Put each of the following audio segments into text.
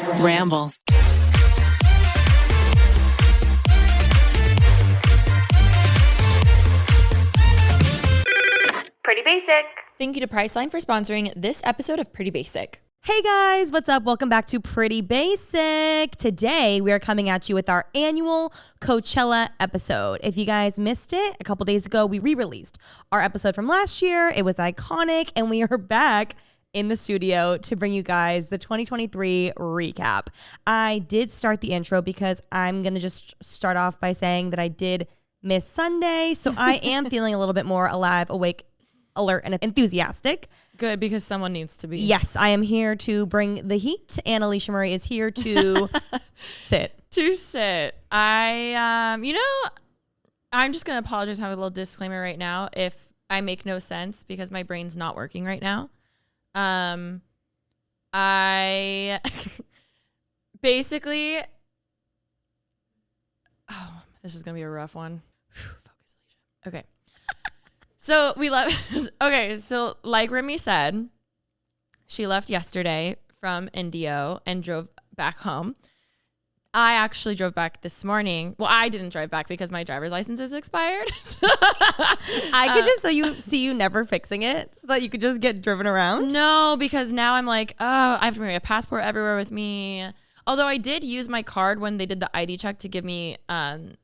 Ramble. Pretty basic. Thank you to Priceline for sponsoring this episode of Pretty Basic. Hey guys, what's up? Welcome back to Pretty Basic. Today, we are coming at you with our annual Coachella episode. If you guys missed it, a couple days ago, we re-released our episode from last year. It was iconic, and we are back in the studio to bring you guys the 2023 recap. I did start the intro because I'm going to just start off by saying that I did miss Sunday, so I am feeling a little bit more alive, awake, alert, and enthusiastic. Good, because someone needs to be. Yes, I am here to bring the heat, and Alisha Marie is here to sit. I'm just going to apologize and have a little disclaimer right now if I make no sense because my brain's not working right now. I basically, this is going to be a rough one. Focus, Alisha. Okay. So we left. Okay. So like REMI said, she left yesterday from Indio and drove back home. I actually drove back this morning. Well, I didn't drive back because my driver's license is expired. I could just see you never fixing it so that you could just get driven around. No, because now I'm like, I have to bring a passport everywhere with me. Although I did use my card when they did the ID check to give me the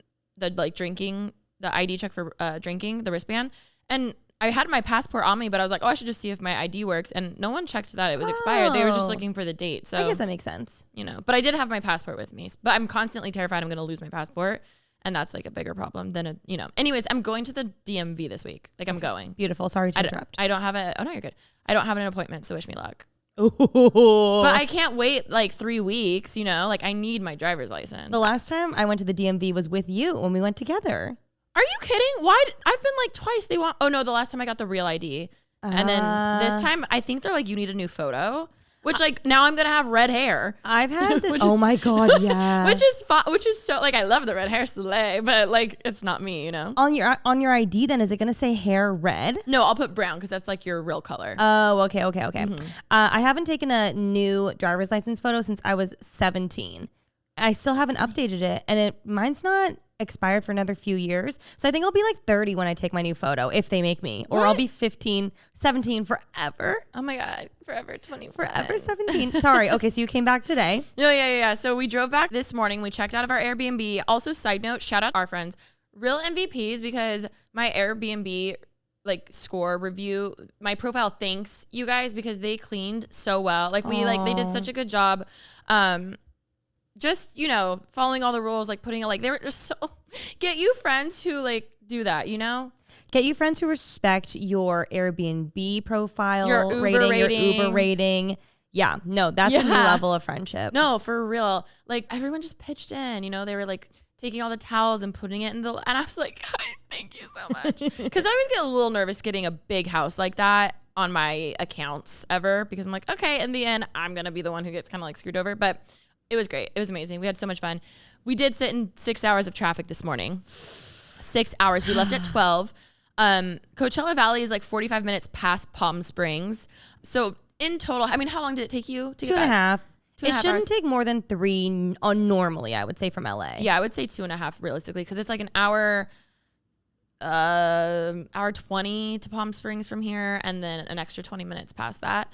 ID check for drinking, the wristband. And I had my passport on me, but I was like, I should just see if my ID works. And no one checked that it was expired. They were just looking for the date. So I guess that makes sense. But I did have my passport with me. But I'm constantly terrified I'm going to lose my passport. And that's like a bigger problem than Anyways, I'm going to the DMV this week. Like I'm going. Beautiful. Sorry to interrupt. I don't have no, you're good. I don't have an appointment, so wish me luck. Ooh. But I can't wait like 3 weeks, like I need my driver's license. The last time I went to the DMV was with you when we went together. Are you kidding? I've been like twice. The last time I got the real ID. And then this time I think they're like, you need a new photo, which like now I'm going to have red hair. I've had this. Oh my God. Yeah. which is fun, which is so like, I love the red hair slay, but like, it's not me, On your ID then, is it going to say hair red? No, I'll put brown because that's like your real color. Oh, okay. Mm-hmm. I haven't taken a new driver's license photo since I was 17. I still haven't updated it, and mine's not expired for another few years. So I think I'll be like 30 when I take my new photo, if they make me. Or I'll be 15, 17 forever. Oh my God. Forever 21. Forever 17. Sorry. Okay, so you came back today. Yeah. So we drove back this morning. We checked out of our Airbnb. Also, side note, shout out our friends, real MVPs, because my Airbnb like score review, my profile thanks you guys because they cleaned so well. Like they did such a good job. Just, following all the rules, like putting it, like they were just so, get you friends who like do that, Get you friends who respect your Airbnb profile, your Uber rating. Yeah, no, that's a new level of friendship. No, for real. Like everyone just pitched in, they were like taking all the towels and putting it and I was like, guys, thank you so much. Cause I always get a little nervous getting a big house like that on my accounts ever, because I'm like, okay, in the end, I'm going to be the one who gets kind of like screwed over. But it was great. It was amazing. We had so much fun. We did sit in 6 hours of traffic this morning. 6 hours. We left at 12. Coachella Valley is like 45 minutes past Palm Springs. So in total, how long did it take you to get back? 2.5. It shouldn't take more than 3 normally, I would say, from LA. Yeah, I would say 2.5 realistically, because it's like an hour 20 to Palm Springs from here, and then an extra 20 minutes past that.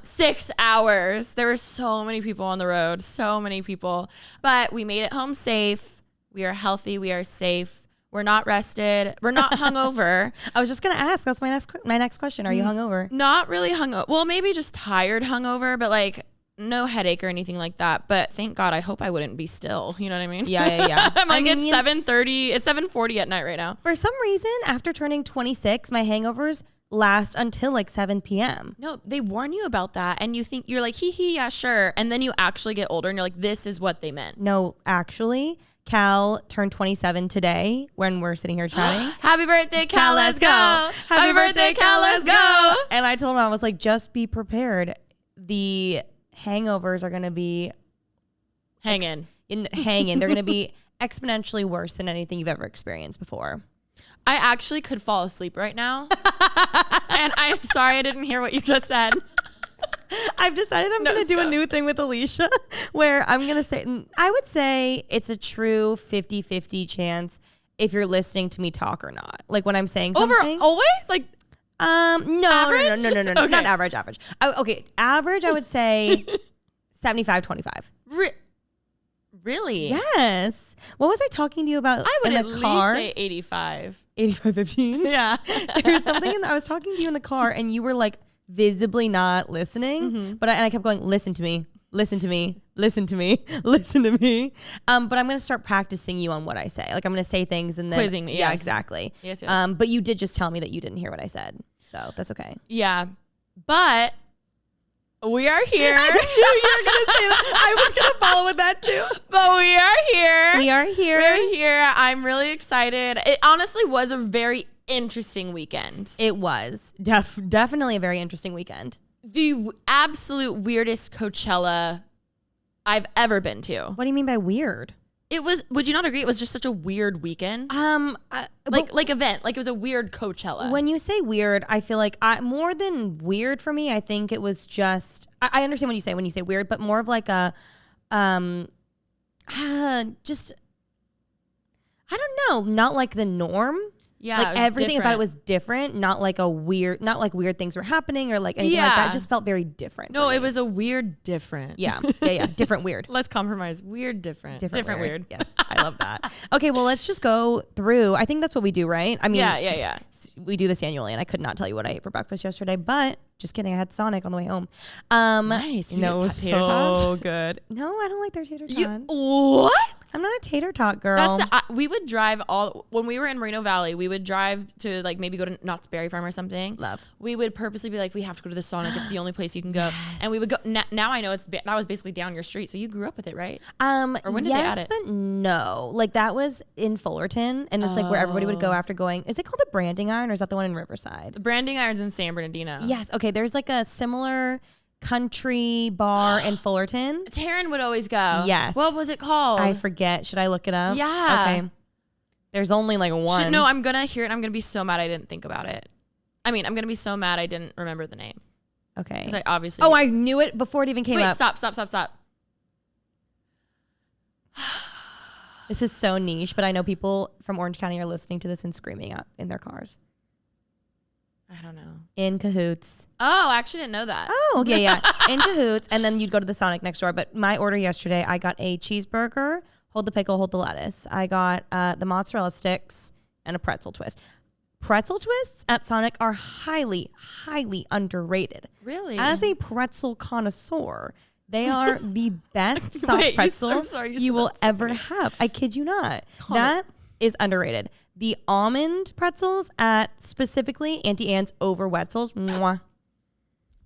6 hours. There were so many people on the road, so many people, but we made it home safe. We are healthy. We are safe. We're not rested. We're not hungover. I was just going to ask. That's my next question. Are you hungover? Not really hungover. Well, maybe just tired hungover, but like no headache or anything like that. But thank God, I hope I wouldn't be still. You know what I mean? Yeah. I'm like, it's 7:30. It's 7:40 at night right now. For some reason, after turning 26, my hangovers last until like 7 p.m. No, they warn you about that, and you're like, yeah, sure. And then you actually get older and you're like, this is what they meant. No, actually, Cal turned 27 today when we're sitting here chatting. Happy birthday, Cal, let's go. Happy birthday, Cal, let's go. And I told him, I was like, just be prepared. The hangovers are going to be hanging. They're going to be exponentially worse than anything you've ever experienced before. I actually could fall asleep right now. And I'm sorry I didn't hear what you just said. I've decided I'm going to do a new thing with Alisha where I'm going to say, I would say it's a true 50-50 chance if you're listening to me talk or not. Like when I'm saying something. Always? Like, no, average? no, Okay. not average. Okay, average I would say 75-25. Really? Yes. What was I talking to you about I would in at the least car? say 85. 85-15? Yeah. There was something I was talking to you in the car and you were like visibly not listening, but I kept going, listen to me, listen to me, listen to me, listen to me. But I'm going to start practicing you on what I say. Like I'm going to say things and then Quizzing me. Yeah, Yes. exactly. Yes, yes. But you did just tell me that you didn't hear what I said. So that's okay. Yeah. But we are here. I knew you were going to say that. I was going to follow with that too. But we are here. We are here. We're here. I'm really excited. It honestly was a very interesting weekend. It was definitely a very interesting weekend. The absolute weirdest Coachella I've ever been to. What do you mean by weird? It was, would you not agree? It was just such a weird weekend. Like event. Like it was a weird Coachella. When you say weird, I feel like more than weird for me, I think it was just, I understand what you say when you say weird, but more of like a, just, I don't know, not like the norm. Yeah, like everything about it was different, not like weird things were happening or like anything like that. It just felt very different. No, it was a weird different. Yeah. Different weird. Let's compromise. Weird different. Different weird. Yes, I love that. Okay, well, let's just go through. I think that's what we do, right? I mean, yeah. We do this annually, and I could not tell you what I ate for breakfast yesterday, but just kidding. I had Sonic on the way home. Nice. No, it was so good. No, I don't like their tater tots. What? I'm not a tater tot girl. We would drive when we were in Moreno Valley, we would drive to like maybe go to Knott's Berry Farm or something. Love. We would purposely be like, we have to go to the Sonic. It's the only place you can go. Yes. And we would go. Now I know that was basically down your street. So you grew up with it, right? Or when did they add it? But no. Like that was in Fullerton, and it's like where everybody would go after going. Is it called the Branding Iron, or is that the one in Riverside? The Branding Iron's in San Bernardino. Yes. Okay. There's like a similar country bar in Fullerton. Taryn would always go. Yes. What was it called? I forget. Should I look it up? Yeah. Okay. There's only like one. No, I'm going to hear it. I'm going to be so mad I didn't think about it. I mean, I'm going to be so mad I didn't remember the name. Okay. Because I obviously. Oh, I knew it before it even came up. Stop. This is so niche, but I know people from Orange County are listening to this and screaming out in their cars. I don't know. In Cahoots. Oh, I actually didn't know that. Oh, okay, yeah. In Cahoots. And then you'd go to the Sonic next door. But my order yesterday, I got a cheeseburger, hold the pickle, hold the lettuce. I got the mozzarella sticks and a pretzel twist. Pretzel twists at Sonic are highly, highly underrated. Really? As a pretzel connoisseur, they are the best soft pretzels you will ever have. I kid you not. That is underrated. The almond pretzels at specifically Auntie Anne's over Wetzel's. Mwah.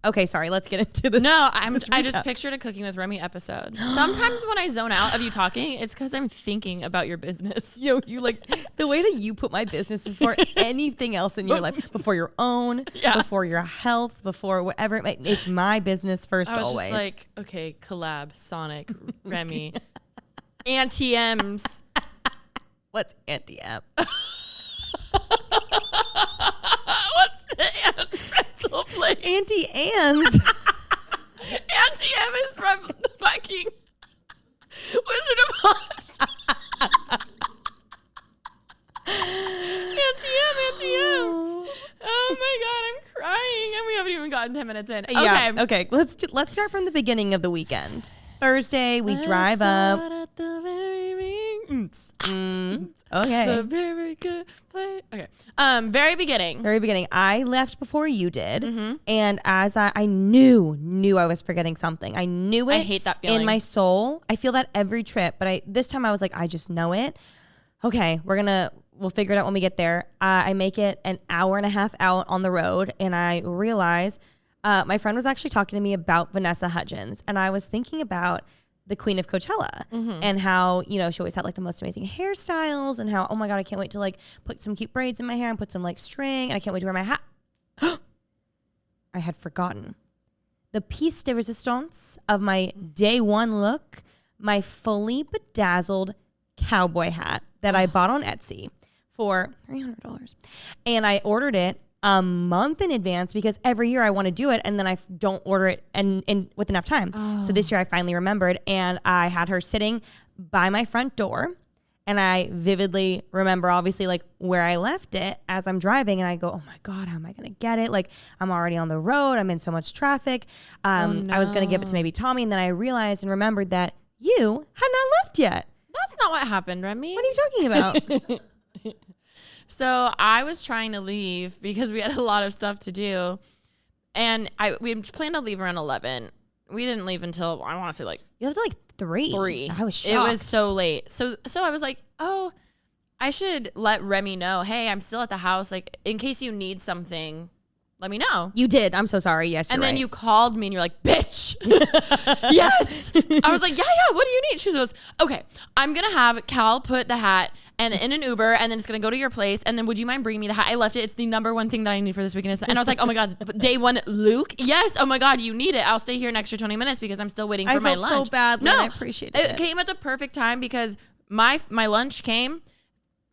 Okay, sorry. Let's get into this. No, I just pictured a Cooking with Remy episode. Sometimes when I zone out of you talking, it's because I'm thinking about your business. Yo, you like the way that you put my business before anything else in your life, before your own, before your health, before whatever. It's my business first. I was always. Just like, okay, collab, Sonic, Remy, Auntie M's. What's Auntie M? What's the pretzel place? Auntie Anne's. Auntie M is from the fucking Wizard of Oz. Auntie M. Oh my God, I'm crying, and we haven't even gotten 10 minutes in. Okay. Yeah. Okay. Let's start from the beginning of the weekend. Thursday, we drive up. At the very Okay. The very good place. Okay. Very beginning. Very beginning. I left before you did. And as I knew I was forgetting something. I knew it. I hate that feeling. In my soul. I feel that every trip. But this time I was like, I just know it. Okay, we'll figure it out when we get there. I make it an hour and a half out on the road. And I realize my friend was actually talking to me about Vanessa Hudgens. And I was thinking about the Queen of Coachella and how, she always had like the most amazing hairstyles and how, oh my God, I can't wait to like put some cute braids in my hair and put some like string. And I can't wait to wear my hat. I had forgotten the piece de resistance of my day one look, my fully bedazzled cowboy hat that I bought on Etsy for $300. And I ordered it a month in advance because every year I want to do it and then I don't order it and with enough time. So this year I finally remembered, and I had her sitting by my front door, and I vividly remember obviously like where I left it as I'm driving, and I go, oh my God, how am I going to get it? Like I'm already on the road. I'm in so much traffic. I was going to give it to maybe Tommy, and then I realized and remembered that you had not left yet. That's not what happened, Remy. What are you talking about? So I was trying to leave because we had a lot of stuff to do. And we planned to leave around 11. We didn't leave until, I want to say like... You left at like 3. 3. I was shocked. It was so late. So I was like, oh, I should let Remy know, hey, I'm still at the house. Like, in case you need something, let me know. You did. I'm so sorry. Yes, and you're then right. you called me and you're like, bitch. Yes. I was like, yeah. What do you need? She goes, okay, I'm going to have Cal put the hat and in an Uber, and then it's going to go to your place. And then would you mind bringing me the hat? I left it. It's the number one thing that I need for this weekend. And I was like, oh my God, day one, Luke. Yes. Oh my God, you need it. I'll stay here an extra 20 minutes because I'm still waiting for my lunch. I felt so badly. No, I appreciate it. It came at the perfect time because my lunch came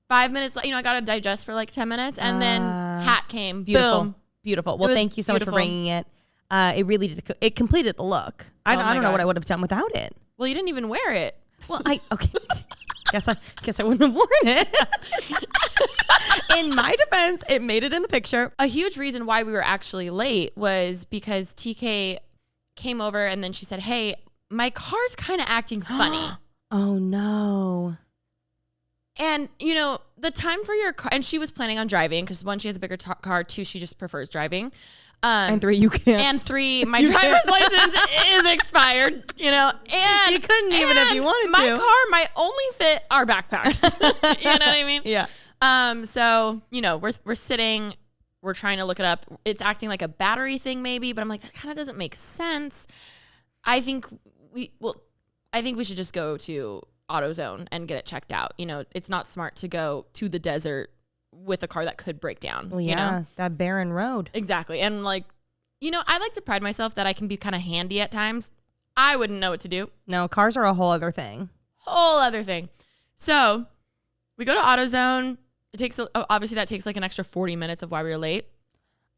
5 minutes. I got to digest for like 10 minutes. And then hat came. Beautiful. Boom. Beautiful. Well, thank you so much for bringing it. It really did. It completed the look. I don't know what I would have done without it. Well, you didn't even wear it. Well, okay. guess I wouldn't have worn it. In my defense, it made it in the picture. A huge reason why we were actually late was because TK came over and then she said, hey, my car's kind of acting funny. Oh no. And, the time for your car, and she was planning on driving because 1, she has a bigger car, 2, she just prefers driving. And 3, you can't. And 3, my driver's license is expired, and you couldn't even if you wanted my to. car might only fit our backpacks. You know what I mean? Yeah. So, we're sitting, we're trying to look it up. It's acting like a battery thing maybe, but I'm like, that kind of doesn't make sense. I think we should just go to AutoZone and get it checked out. It's not smart to go to the desert with a car that could break down. Well, yeah, that barren road. Exactly. And I like to pride myself that I can be kind of handy at times. I wouldn't know what to do. No, cars are a whole other thing. So we go to AutoZone. It takes, obviously that takes like an extra 40 minutes of why we were late.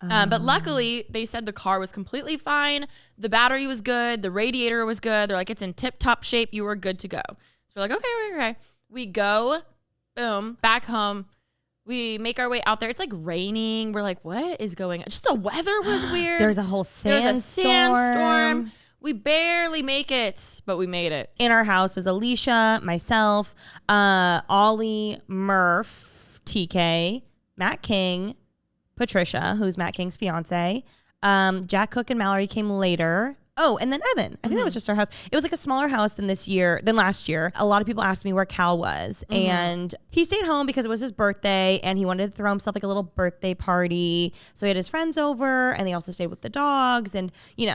But luckily they said the car was completely fine. The battery was good. The radiator was good. They're like, it's in tip top shape. You were good to go. So we're like, okay. We go, boom, back home. We make our way out there. It's like raining. We're like, what is going on? Just the weather was weird. There's a whole sandstorm. We barely make it, but we made it. In our house was Alisha, myself, Ollie, Murph, TK, Matt King, Patricia, who's Matt King's fiance. Jack Cook and Mallory came later. Oh, and then Evan. I think that was just our house. It was like a smaller house than last year. A lot of people asked me where Cal was. And he stayed home because it was his birthday and he wanted to throw himself like a little birthday party. So he had his friends over and they also stayed with the dogs. And, he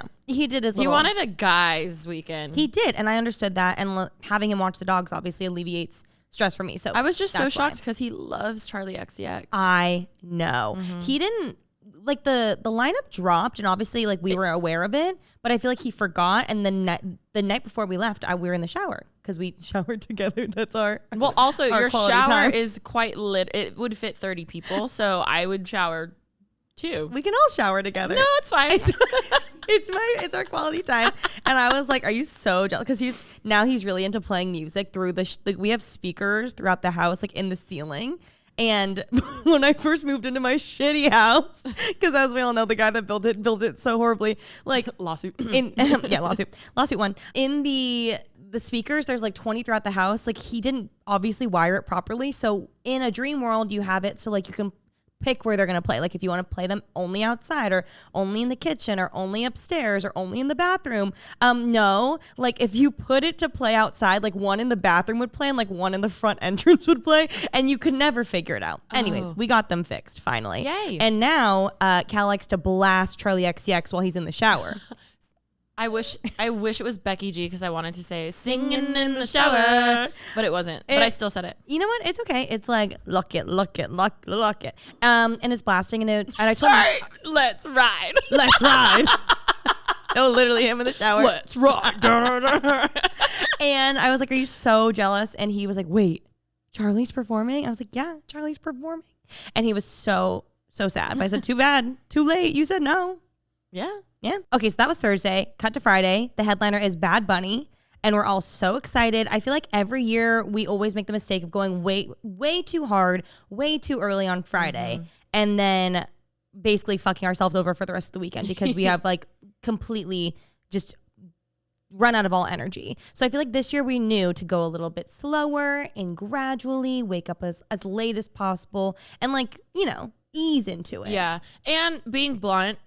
did his little... He wanted a guy's weekend. He did. And I understood that. And having him watch the dogs obviously alleviates stress for me. So I was just so shocked because he loves Charlie XCX. I know. He didn't... Like the lineup dropped and obviously like we were aware of it, but I feel like he forgot. And the night before we left, we were in the shower because we showered together. That's our also our your shower time. Is quite lit. It would fit 30 people, so I would shower too. We can all shower together. No, it's fine. It's our quality time. And I was like, are you so jealous? Because he's really into playing music through we have speakers throughout the house, like in the ceiling. And when I first moved into my shitty house, because as we all know, the guy that built it so horribly, like lawsuit. Lawsuit one. In the speakers, there's like 20 throughout the house. Like he didn't obviously wire it properly. So in a dream world, you have it so like you can pick where they're going to play. Like if you want to play them only outside or only in the kitchen or only upstairs or only in the bathroom. No, like if you put it to play outside, like one in the bathroom would play and like one in the front entrance would play and you could never figure it out. Anyways, we got them fixed finally. Yay. And now Cal likes to blast Charlie XCX while he's in the shower. I wish it was Becky G because I wanted to say singing in the shower, but it wasn't. But I still said it. You know what? It's okay. It's like look it. And it's blasting and I told him, let's ride. No, literally him in the shower. Let's ride. And I was like, are you so jealous? And he was like, wait, Charlie's performing? I was like, yeah, Charlie's performing. And he was so So sad. But I said, too bad. Too late. You said no. Yeah. Yeah. Okay, so that was Thursday. Cut to Friday. The headliner is Bad Bunny. And we're all so excited. I feel like every year we always make the mistake of going way too hard, way too early on Friday. Mm-hmm. And then basically fucking ourselves over for the rest of the weekend because we have like completely just run out of all energy. So I feel like this year we knew to go a little bit slower and gradually wake up as late as possible and like, you know, ease into it. Yeah. And being blunt,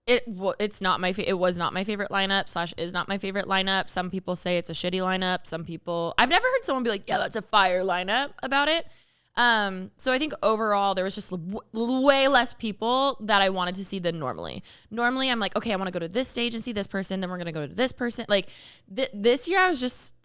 it was not my favorite lineup / is not my favorite lineup. Some people say it's a shitty lineup. I've never heard someone be like, yeah, that's a fire lineup about it. So I think overall there was just way less people that I wanted to see than normally. Normally I'm like, okay, I want to go to this stage and see this person. Then we're going to go to this person. Like this year I was just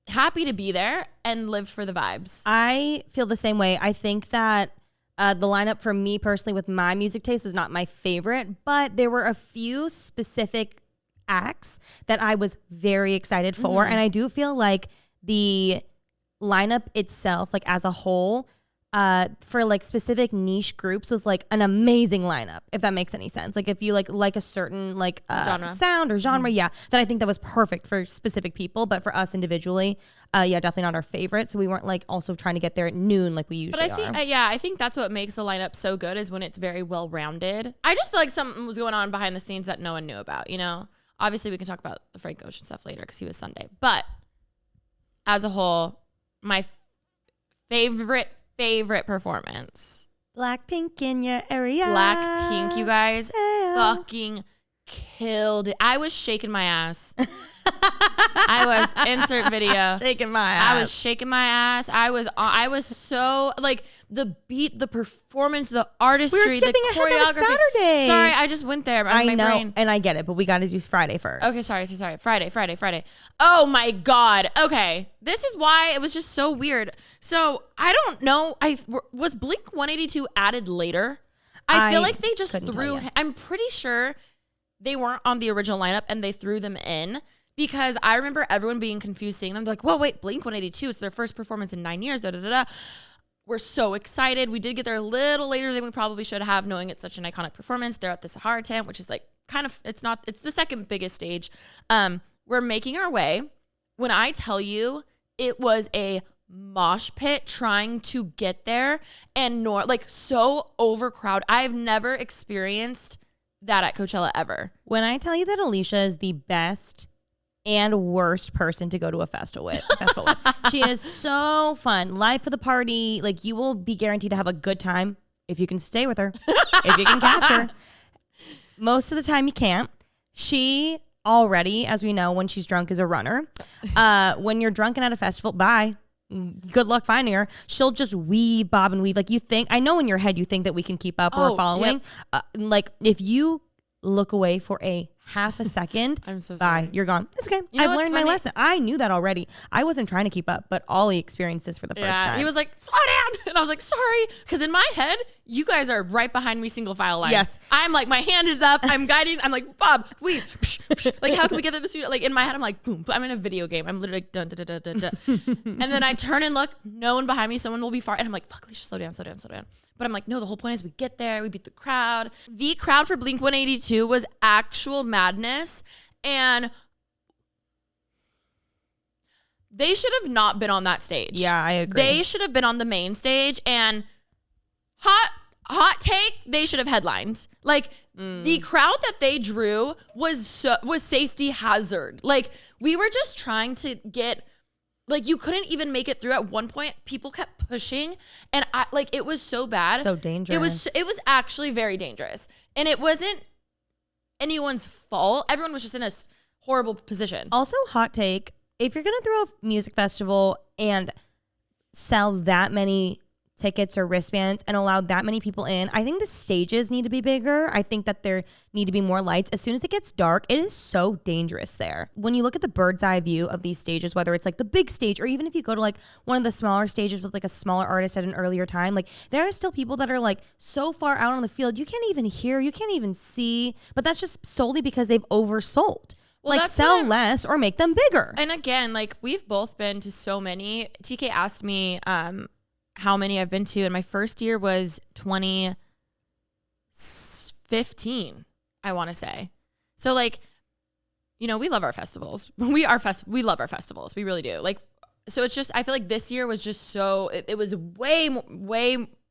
happy to be there and lived for the vibes. I feel the same way. I think that the lineup for me personally with my music taste was not my favorite, but there were a few specific acts that I was very excited for. Mm-hmm. And I do feel like the lineup itself, like as a whole, for like specific niche groups was like an amazing lineup, if that makes any sense. Like if you like a certain like sound or genre, mm-hmm. yeah, then I think that was perfect for specific people. But for us individually, yeah, definitely not our favorite. So we weren't like also trying to get there at noon like we usually are. But I think that's what makes a lineup so good is when it's very well rounded. I just feel like something was going on behind the scenes that no one knew about, you know? Obviously we can talk about the Frank Ocean stuff later because he was Sunday. But as a whole, my favorite performance. Blackpink in your area. Blackpink, you guys fucking killed it. I was shaking my ass. I was insert video. Shaking my ass. I was shaking my ass. I was so like the beat, the performance, the artistry, the choreography. Saturday. Sorry, I just went there. I know, and I get it, but we got to do Friday first. Okay, sorry. Friday. Oh my God. Okay, this is why it was just so weird. So I don't know. Was Blink 182 added later? I feel like they just threw. I'm pretty sure they weren't on the original lineup and they threw them in. Because I remember everyone being confused seeing them. They're like, whoa, wait, Blink 182. It's their first performance in 9 years. We're so excited. We did get there a little later than we probably should have, knowing it's such an iconic performance. They're at the Sahara tent, which is like it's the second biggest stage. We're making our way. When I tell you it was a mosh pit trying to get there and like so overcrowded. I've never experienced that at Coachella ever. When I tell you that Alisha is the best and worst person to go to a festival with. She is so fun. Life of the party. Like you will be guaranteed to have a good time if you can stay with her, if you can catch her. Most of the time you can't. She already, as we know, when she's drunk is a runner. When you're drunken at a festival, bye. Good luck finding her. She'll just bob and weave. Like you think, I know in your head you think that we can keep up or following. Yep. Like if you look away for a half a second, I'm so sorry. Bye, you're gone. It's okay. I've learned my lesson. I knew that already. I wasn't trying to keep up, but Ollie experienced this for the first time. He was like, slow down. And I was like, sorry. Because in my head, you guys are right behind me, single file line. Yes. I'm like, my hand is up. I'm guiding. I'm like, Bob, wait. Like, how can we get to the studio? Like, in my head, I'm like, boom. I'm in a video game. I'm literally like, dun, dun, dun, dun, dun. And then I turn and look. No one behind me. Someone will be far. And I'm like, fuck, Alisha, slow down. But I'm like, no, the whole point is we get there. We beat the crowd. The crowd for Blink 182 was actual madness. And they should have not been on that stage. Yeah, I agree. They should have been on the main stage, and hot take, they should have headlined. Like the crowd that they drew was safety hazard. Like we were just trying to get, like you couldn't even make it through. At one point, people kept pushing, and it was so bad. So dangerous. It was actually very dangerous, and it wasn't anyone's fault. Everyone was just in a horrible position. Also, hot take, if you're going to throw a music festival and sell that many tickets or wristbands and allow that many people in, I think the stages need to be bigger. I think that there need to be more lights. As soon as it gets dark, it is so dangerous there. When you look at the bird's eye view of these stages, whether it's like the big stage or even if you go to like one of the smaller stages with like a smaller artist at an earlier time, like there are still people that are like so far out on the field, you can't even hear, you can't even see, but that's just solely because they've oversold. Well, like sell less or make them bigger. And again, like we've both been to so many. TK asked me how many I've been to, and my first year was 20. 15, I want to say. So like, you know, we love our festivals. We love our festivals. We really do. Like, so it's just, I feel like this year was just so, it was way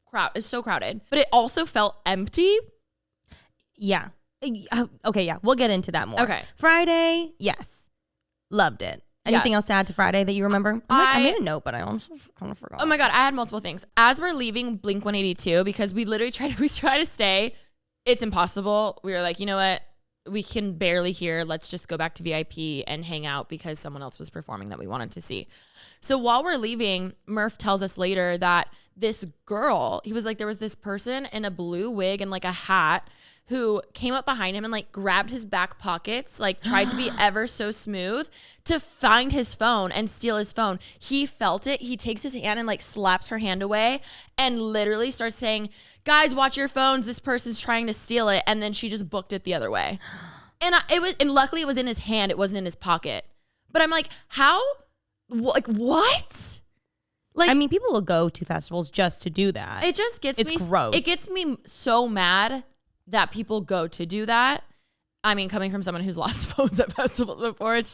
crowded. It's so crowded, but it also felt empty. Yeah. Okay. Yeah. We'll get into that more. Okay. Friday. Yes. Loved it. Anything else to add to Friday that you remember? I made a note, but I almost kind of forgot. Oh my God. I had multiple things. As we're leaving Blink 182, because we literally try to stay. It's impossible. We were like, you know what? We can barely hear. Let's just go back to VIP and hang out because someone else was performing that we wanted to see. So while we're leaving, Murph tells us later that this girl, he was like, there was this person in a blue wig and like a hat who came up behind him and like grabbed his back pockets, like tried to be ever so smooth to find his phone and steal his phone. He felt it. He takes his hand and like slaps her hand away and literally starts saying, guys, watch your phones. This person's trying to steal it. And then she just booked it the other way. And luckily it was in his hand. It wasn't in his pocket. But I'm like, how? Like, what? Like, I mean, people will go to festivals just to do that. It just gets me. It's gross. It gets me so mad that people go to do that. I mean, coming from someone who's lost phones at festivals before, it's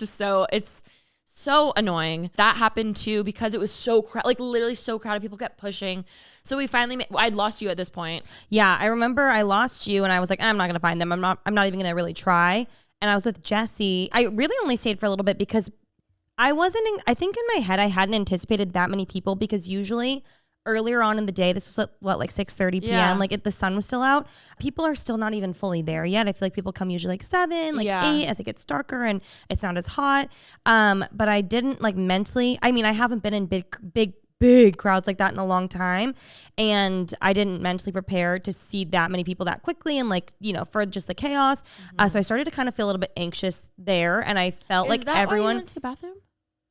so annoying. That happened too because it was so crowded, like literally so crowded. People kept pushing. So we finally I'd lost you at this point. Yeah, I remember I lost you and I was like, I'm not going to find them. I'm not even going to really try. And I was with Jesse. I really only stayed for a little bit because I think in my head, I hadn't anticipated that many people because usually earlier on in the day, this was at like 6:30 p.m. Yeah. Like the sun was still out. People are still not even fully there yet. I feel like people come usually like 7, like 8 as it gets darker and it's not as hot. But I didn't like mentally. I mean, I haven't been in big crowds like that in a long time, and I didn't mentally prepare to see that many people that quickly and like, you know, for just the chaos. So I started to kind of feel a little bit anxious there, and I felt like everyone. Why you went to the bathroom?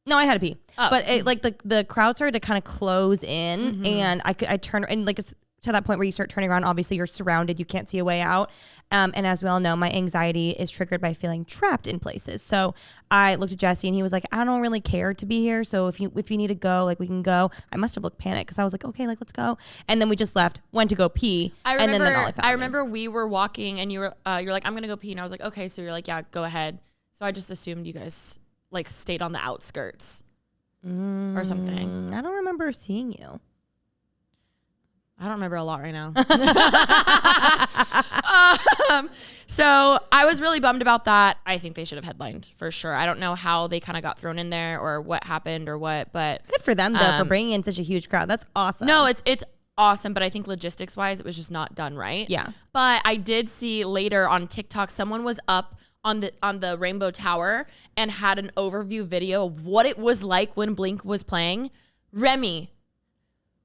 No, I had to pee. But it, like the crowd started to kind of close in, and I turned and like it's to that point where you start turning around. Obviously, you're surrounded; you can't see a way out. And as we all know, my anxiety is triggered by feeling trapped in places. So I looked at Jesse, and he was like, "I don't really care to be here. So if you need to go, like we can go." I must have looked panicked because I was like, "Okay, like let's go." And then we just left, went to go pee, and then Denali found me. I remember we were walking, and you're like, "I'm gonna go pee," and I was like, "Okay." So you're like, "Yeah, go ahead." So I just assumed you guys like stayed on the outskirts. Or something. I don't remember seeing you. I don't remember a lot right now. So I was really bummed about that. I think they should have headlined for sure. I don't know how they kind of got thrown in there or what happened or what, but good for them though for bringing in such a huge crowd. That's awesome. No, it's awesome, but I think logistics wise, it was just not done right. Yeah. But I did see later on TikTok, someone was up on the Rainbow Tower and had an overview video of what it was like when Blink was playing. REMI.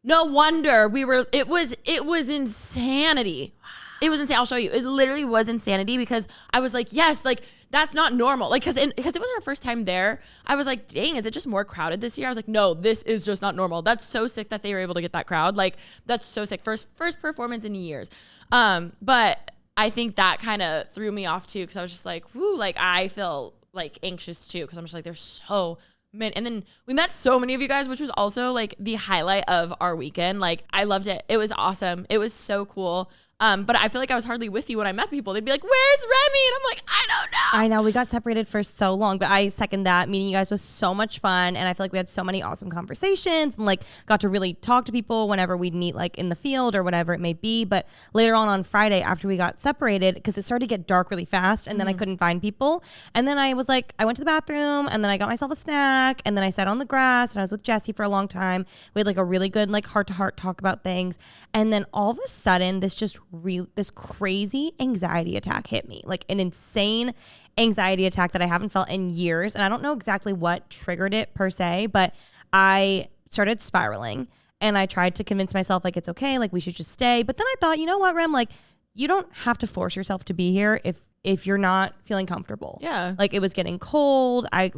No wonder it was insanity. It was insane. I'll show you. It literally was insanity because I was like, yes, like that's not normal. Like, cause it was our first time there. I was like, dang, is it just more crowded this year? I was like, no, this is just not normal. That's so sick that they were able to get that crowd. Like that's so sick. First performance in years. But I think that kind of threw me off too because I was just like, whoo, like I feel like anxious too because I'm just like, there's so many. And then we met so many of you guys, which was also like the highlight of our weekend. Like I loved it. It was awesome. It was so cool. But I feel like I was hardly with you when I met people. They'd be like, where's REMI? And I'm like, I don't know. I know. We got separated for so long, but I second that. Meeting you guys was so much fun. And I feel like we had so many awesome conversations and like got to really talk to people whenever we'd meet like in the field or whatever it may be. But later on Friday after we got separated, because it started to get dark really fast and then I couldn't find people. And then I was like, I went to the bathroom and then I got myself a snack and then I sat on the grass and I was with Jesse for a long time. We had like a really good like heart to heart talk about things. And then all of a sudden this crazy anxiety attack hit me, like an insane anxiety attack that I haven't felt in years. And I don't know exactly what triggered it per se, but I started spiraling and I tried to convince myself like, it's okay. Like we should just stay. But then I thought, you know what, Rem, like you don't have to force yourself to be here if you're not feeling comfortable. Yeah. Like it was getting cold. I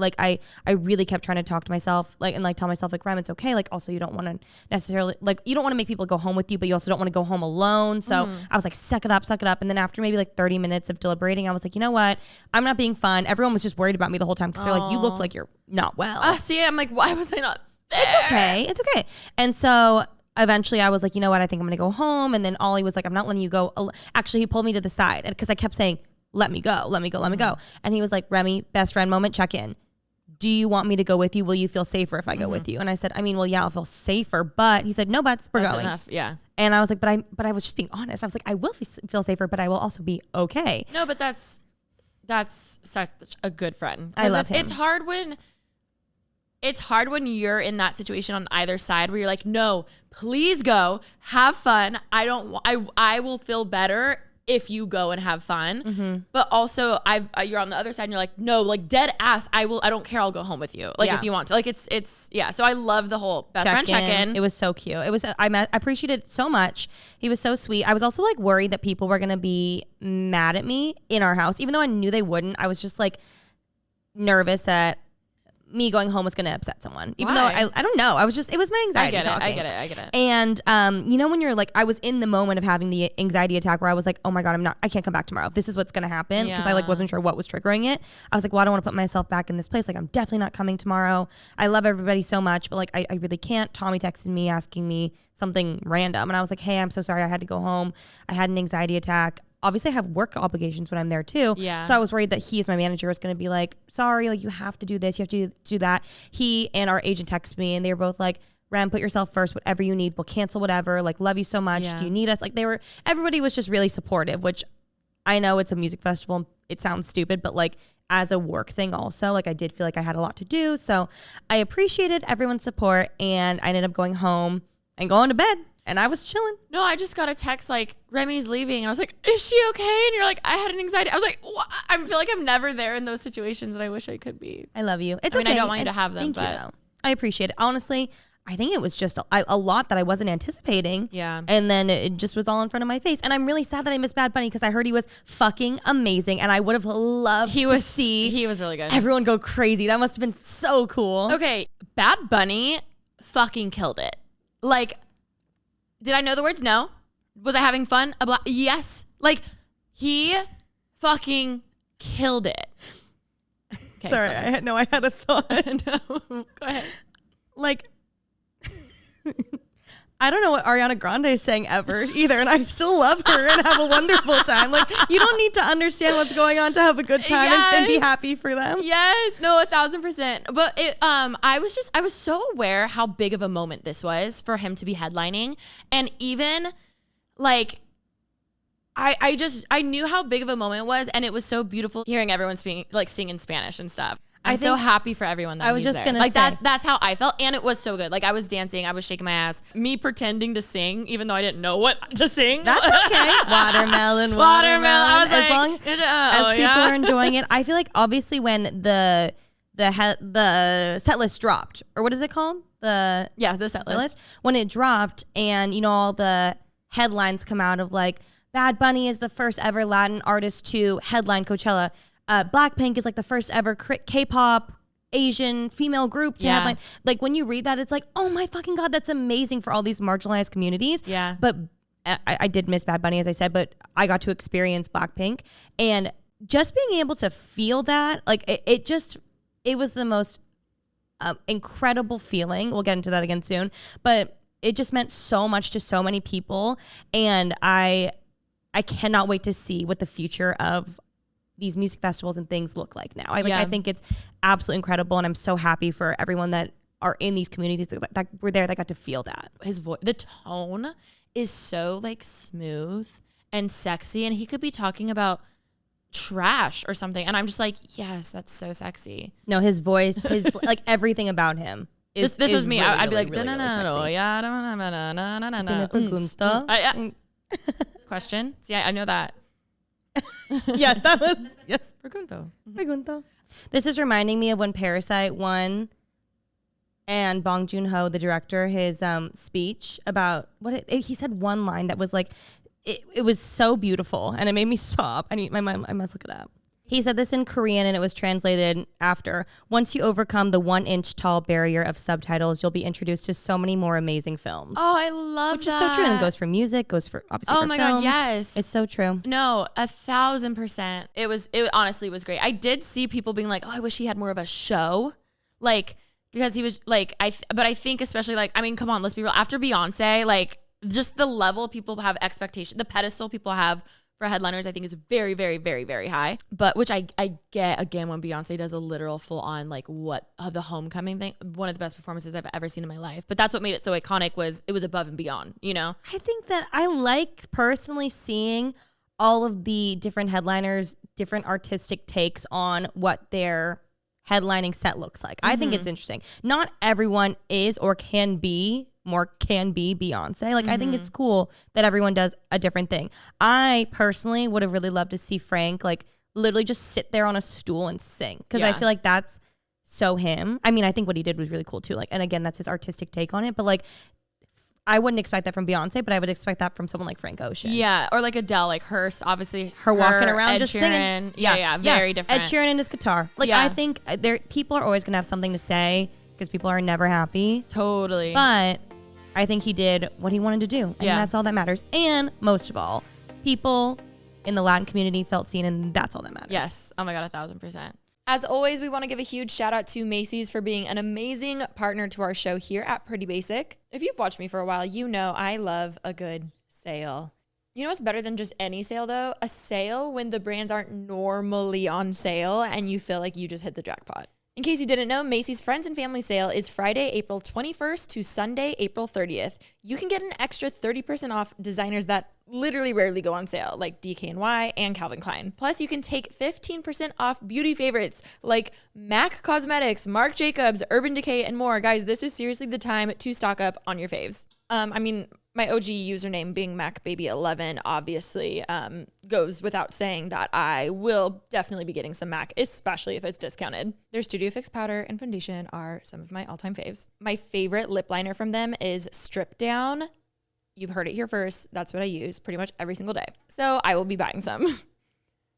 really kept trying to talk to myself and tell myself like, Rem, it's okay. Like also you don't want to necessarily you don't want to make people go home with you, but you also don't want to go home alone. So I was like, suck it up. And then after maybe like 30 minutes of deliberating, I was like, you know what? I'm not being fun. Everyone was just worried about me the whole time because they're like, you look like you're not well. See, I'm like, why was I not there? It's okay. And so eventually I was like, you know what? I think I'm going to go home. And then Ollie was like, I'm not letting you go. Actually, he pulled me to the side because I kept saying, let me go, let me go, let me go. And he was like, Remy, best friend moment, check in. Do you want me to go with you? Will you feel safer if I go with you? And I said, I mean, well, yeah, I'll feel safer. But he said, no buts, we're going. Enough. Yeah. And I was like, but I was just being honest. I was like, I will feel safer, but I will also be okay. No, but that's such a good friend. I love him. It's hard when you're in that situation on either side where you're like, no, please go, have fun. I will feel better if you go and have fun. But also you're on the other side and you're like, no, like dead ass. I don't care. I'll go home with you. Like if you want to, like it's yeah. So I love the whole best friend check-in. It was so cute. I appreciated it so much. He was so sweet. I was also like worried that people were going to be mad at me in our house, even though I knew they wouldn't. I was just like nervous that me going home was going to upset someone, even though I don't know. It was my anxiety talking. I get it. And, you know, when you're like, I was in the moment of having the anxiety attack where I was like, oh my God, I can't come back tomorrow. This is what's going to happen. Cause I like wasn't sure what was triggering it. I was like, well, I don't want to put myself back in this place. Like I'm definitely not coming tomorrow. I love everybody so much, but like, I really can't. Tommy texted me asking me something random. And I was like, hey, I'm so sorry. I had to go home. I had an anxiety attack. Obviously I have work obligations when I'm there too. Yeah. So I was worried that he as my manager was going to be like, sorry, like you have to do this. You have to do that. He and our agent texted me and they were both like, Ram, put yourself first, whatever you need. We'll cancel whatever. Like, love you so much. Yeah. Do you need us? Like everybody was just really supportive, which I know it's a music festival. It sounds stupid, but like as a work thing also, like I did feel like I had a lot to do. So I appreciated everyone's support and I ended up going home and going to bed. And I was chilling. No, I just got a text like, Remy's leaving. And I was like, is she okay? And you're like, I had an anxiety. I was like, what? I feel like I'm never there in those situations and I wish I could be. I love you. I mean, I don't want you to have them, but I appreciate it. Honestly, I think it was just a lot that I wasn't anticipating. Yeah. And then it just was all in front of my face. And I'm really sad that I missed Bad Bunny because I heard he was fucking amazing. And I would have loved to see he was really good. Everyone go crazy. That must have been so cool. Okay. Bad Bunny fucking killed it. Like, did I know the words? No. Was I having fun? Yes. Like, he fucking killed it. Okay, sorry, I had a thought. No, go ahead. Like, I don't know what Ariana Grande sang ever either, and I still love her and have a wonderful time. Like, you don't need to understand what's going on to have a good time and be happy for them. Yes, no, 1,000%. But I was so aware how big of a moment this was for him to be headlining, and even like. I knew how big of a moment it was, and it was so beautiful hearing everyone sing in Spanish and stuff. I'm so happy for everyone that he's there. Like that's how I felt, and it was so good. Like I was dancing, I was shaking my ass, me pretending to sing, even though I didn't know what to sing. That's okay. Watermelon. I was as long as people are enjoying it. I feel like obviously when the set list dropped, or what is it called? The set list. When it dropped, and you know all the headlines come out of like Bad Bunny is the first ever Latin artist to headline Coachella. Blackpink is like the first ever K-pop Asian female group to headline. Like when you read that, it's like, oh my fucking God, that's amazing for all these marginalized communities. Yeah. But I did miss Bad Bunny, as I said, but I got to experience Blackpink, and just being able to feel that, like it was the most incredible feeling. We'll get into that again soon, but it just meant so much to so many people, and I cannot wait to see what the future of these music festivals and things look like now. I think it's absolutely incredible, and I'm so happy for everyone that are in these communities that were there that got to feel that. His voice, the tone is so like smooth and sexy, and he could be talking about trash or something, and I'm just like, yes, that's so sexy. No, his voice, his like everything about him. This was me. Really, I'd be like, question. See, I know that. Yeah, that was yes. Pregunto. This is reminding me of when Parasite won, and Bong Joon-ho, the director, his speech about he said one line that was like, it was so beautiful, and it made me sob. I must look it up. He said this in Korean, and it was translated after. Once you overcome the 1-inch tall barrier of subtitles, you'll be introduced to so many more amazing films. Oh, I love that. Which is so true. And it goes for music, goes for obviously for films. God, yes. It's so true. No, 1,000%. It honestly was great. I did see people being like, oh, I wish he had more of a show. Like, because he was like, but I think especially like, I mean, come on, let's be real. After Beyonce, like just the level people have expectation, the pedestal people have for headliners, I think is very, very, very, very high. But which I get again when Beyonce does a literal full on like the homecoming thing, one of the best performances I've ever seen in my life. But that's what made it so iconic, was it was above and beyond, you know? I think that I like personally seeing all of the different headliners, different artistic takes on what their headlining set looks like. I think it's interesting. Not everyone is or can be Beyonce. Like I think it's cool that everyone does a different thing. I personally would have really loved to see Frank like literally just sit there on a stool and sing, because I feel like that's so him. I mean, I think what he did was really cool too. Like, and again, that's his artistic take on it. But like, I wouldn't expect that from Beyonce, but I would expect that from someone like Frank Ocean. Yeah, or like Adele, like obviously her walking around Ed just Sheeran. singing. Yeah, very different. Ed Sheeran and his guitar. Like I think people are always gonna have something to say because people are never happy. Totally. But I think he did what he wanted to do, and that's all that matters. And most of all, people in the Latin community felt seen, and that's all that matters. Yes. Oh my God, 1,000%. As always, we want to give a huge shout out to Macy's for being an amazing partner to our show here at Pretty Basic. If you've watched me for a while, you know I love a good sale. You know what's better than just any sale though? A sale when the brands aren't normally on sale and you feel like you just hit the jackpot. In case you didn't know, Macy's Friends and Family Sale is Friday, April 21st to Sunday, April 30th. You can get an extra 30% off designers that literally rarely go on sale, like DKNY and Calvin Klein. Plus, you can take 15% off beauty favorites like MAC Cosmetics, Marc Jacobs, Urban Decay, and more. Guys, this is seriously the time to stock up on your faves. I mean, my OG username being MacBaby11 obviously goes without saying that I will definitely be getting some MAC, especially if it's discounted. Their Studio Fix powder and foundation are some of my all-time faves. My favorite lip liner from them is Strip Down. You've heard it here first. That's what I use pretty much every single day. So I will be buying some.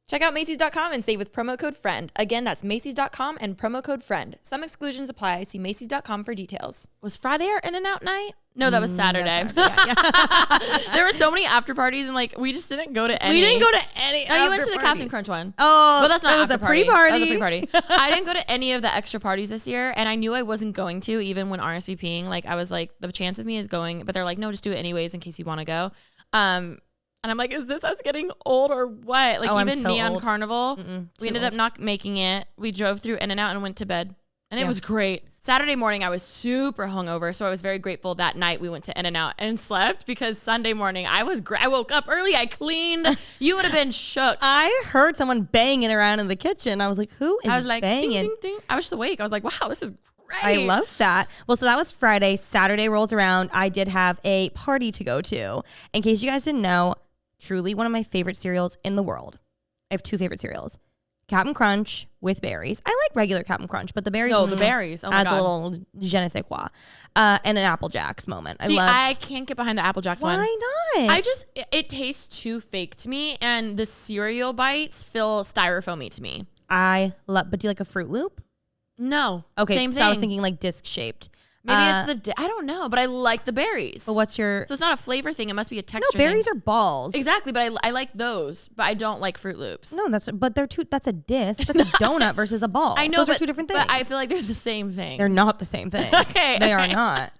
Check out Macys.com and save with promo code FRIEND. Again, that's Macys.com and promo code FRIEND. Some exclusions apply. See Macys.com for details. Was Friday our In-N-Out night? No, that was Saturday. Yeah. There were so many after parties and like we just didn't go to any. We didn't go to any. No, you went to the Captain Crunch one. Oh, well, that's not that was after a party. pre-party. That was a pre-party. I didn't go to any of the extra parties this year, and I knew I wasn't going to, even when RSVPing. Like I was like, the chance of me is going, but they're like, no, just do it anyways in case you want to go. And I'm like, is this us getting old or what? Like even Neon Carnival, we ended up not making it. We drove through In-N-Out and went to bed. And it was great. Saturday morning, I was super hungover. So I was very grateful that night we went to In-N-Out and slept, because Sunday morning I woke up early. I cleaned. You would have been shook. I heard someone banging around in the kitchen. I was like, who is I was like, banging? Ding, ding, ding. I was just awake. I was like, wow, this is great. I love that. Well, so that was Friday. Saturday rolls around. I did have a party to go to. In case you guys didn't know, truly one of my favorite cereals in the world. I have two favorite cereals. Captain Crunch with berries. I like regular Captain Crunch, but the berries. No, the berries. Oh my adds God. a little je ne sais quoi. And an Apple Jacks moment. See, I can't get behind the Apple Jacks one. Why not? It tastes too fake to me, and the cereal bites feel styrofoamy to me. But do you like a Fruit Loop? No. Okay, same thing. So I was thinking like disc shaped. Maybe it's I don't know, but I like the berries. But what's your? So it's not a flavor thing. It must be a texture. No, berries thing. are balls. Exactly, but I like those, but I don't like Fruit Loops. No, they're two. That's a disc. That's a donut versus a ball. I know, those are two different things. But I feel like they're the same thing. They're not the same thing. Okay, they are not.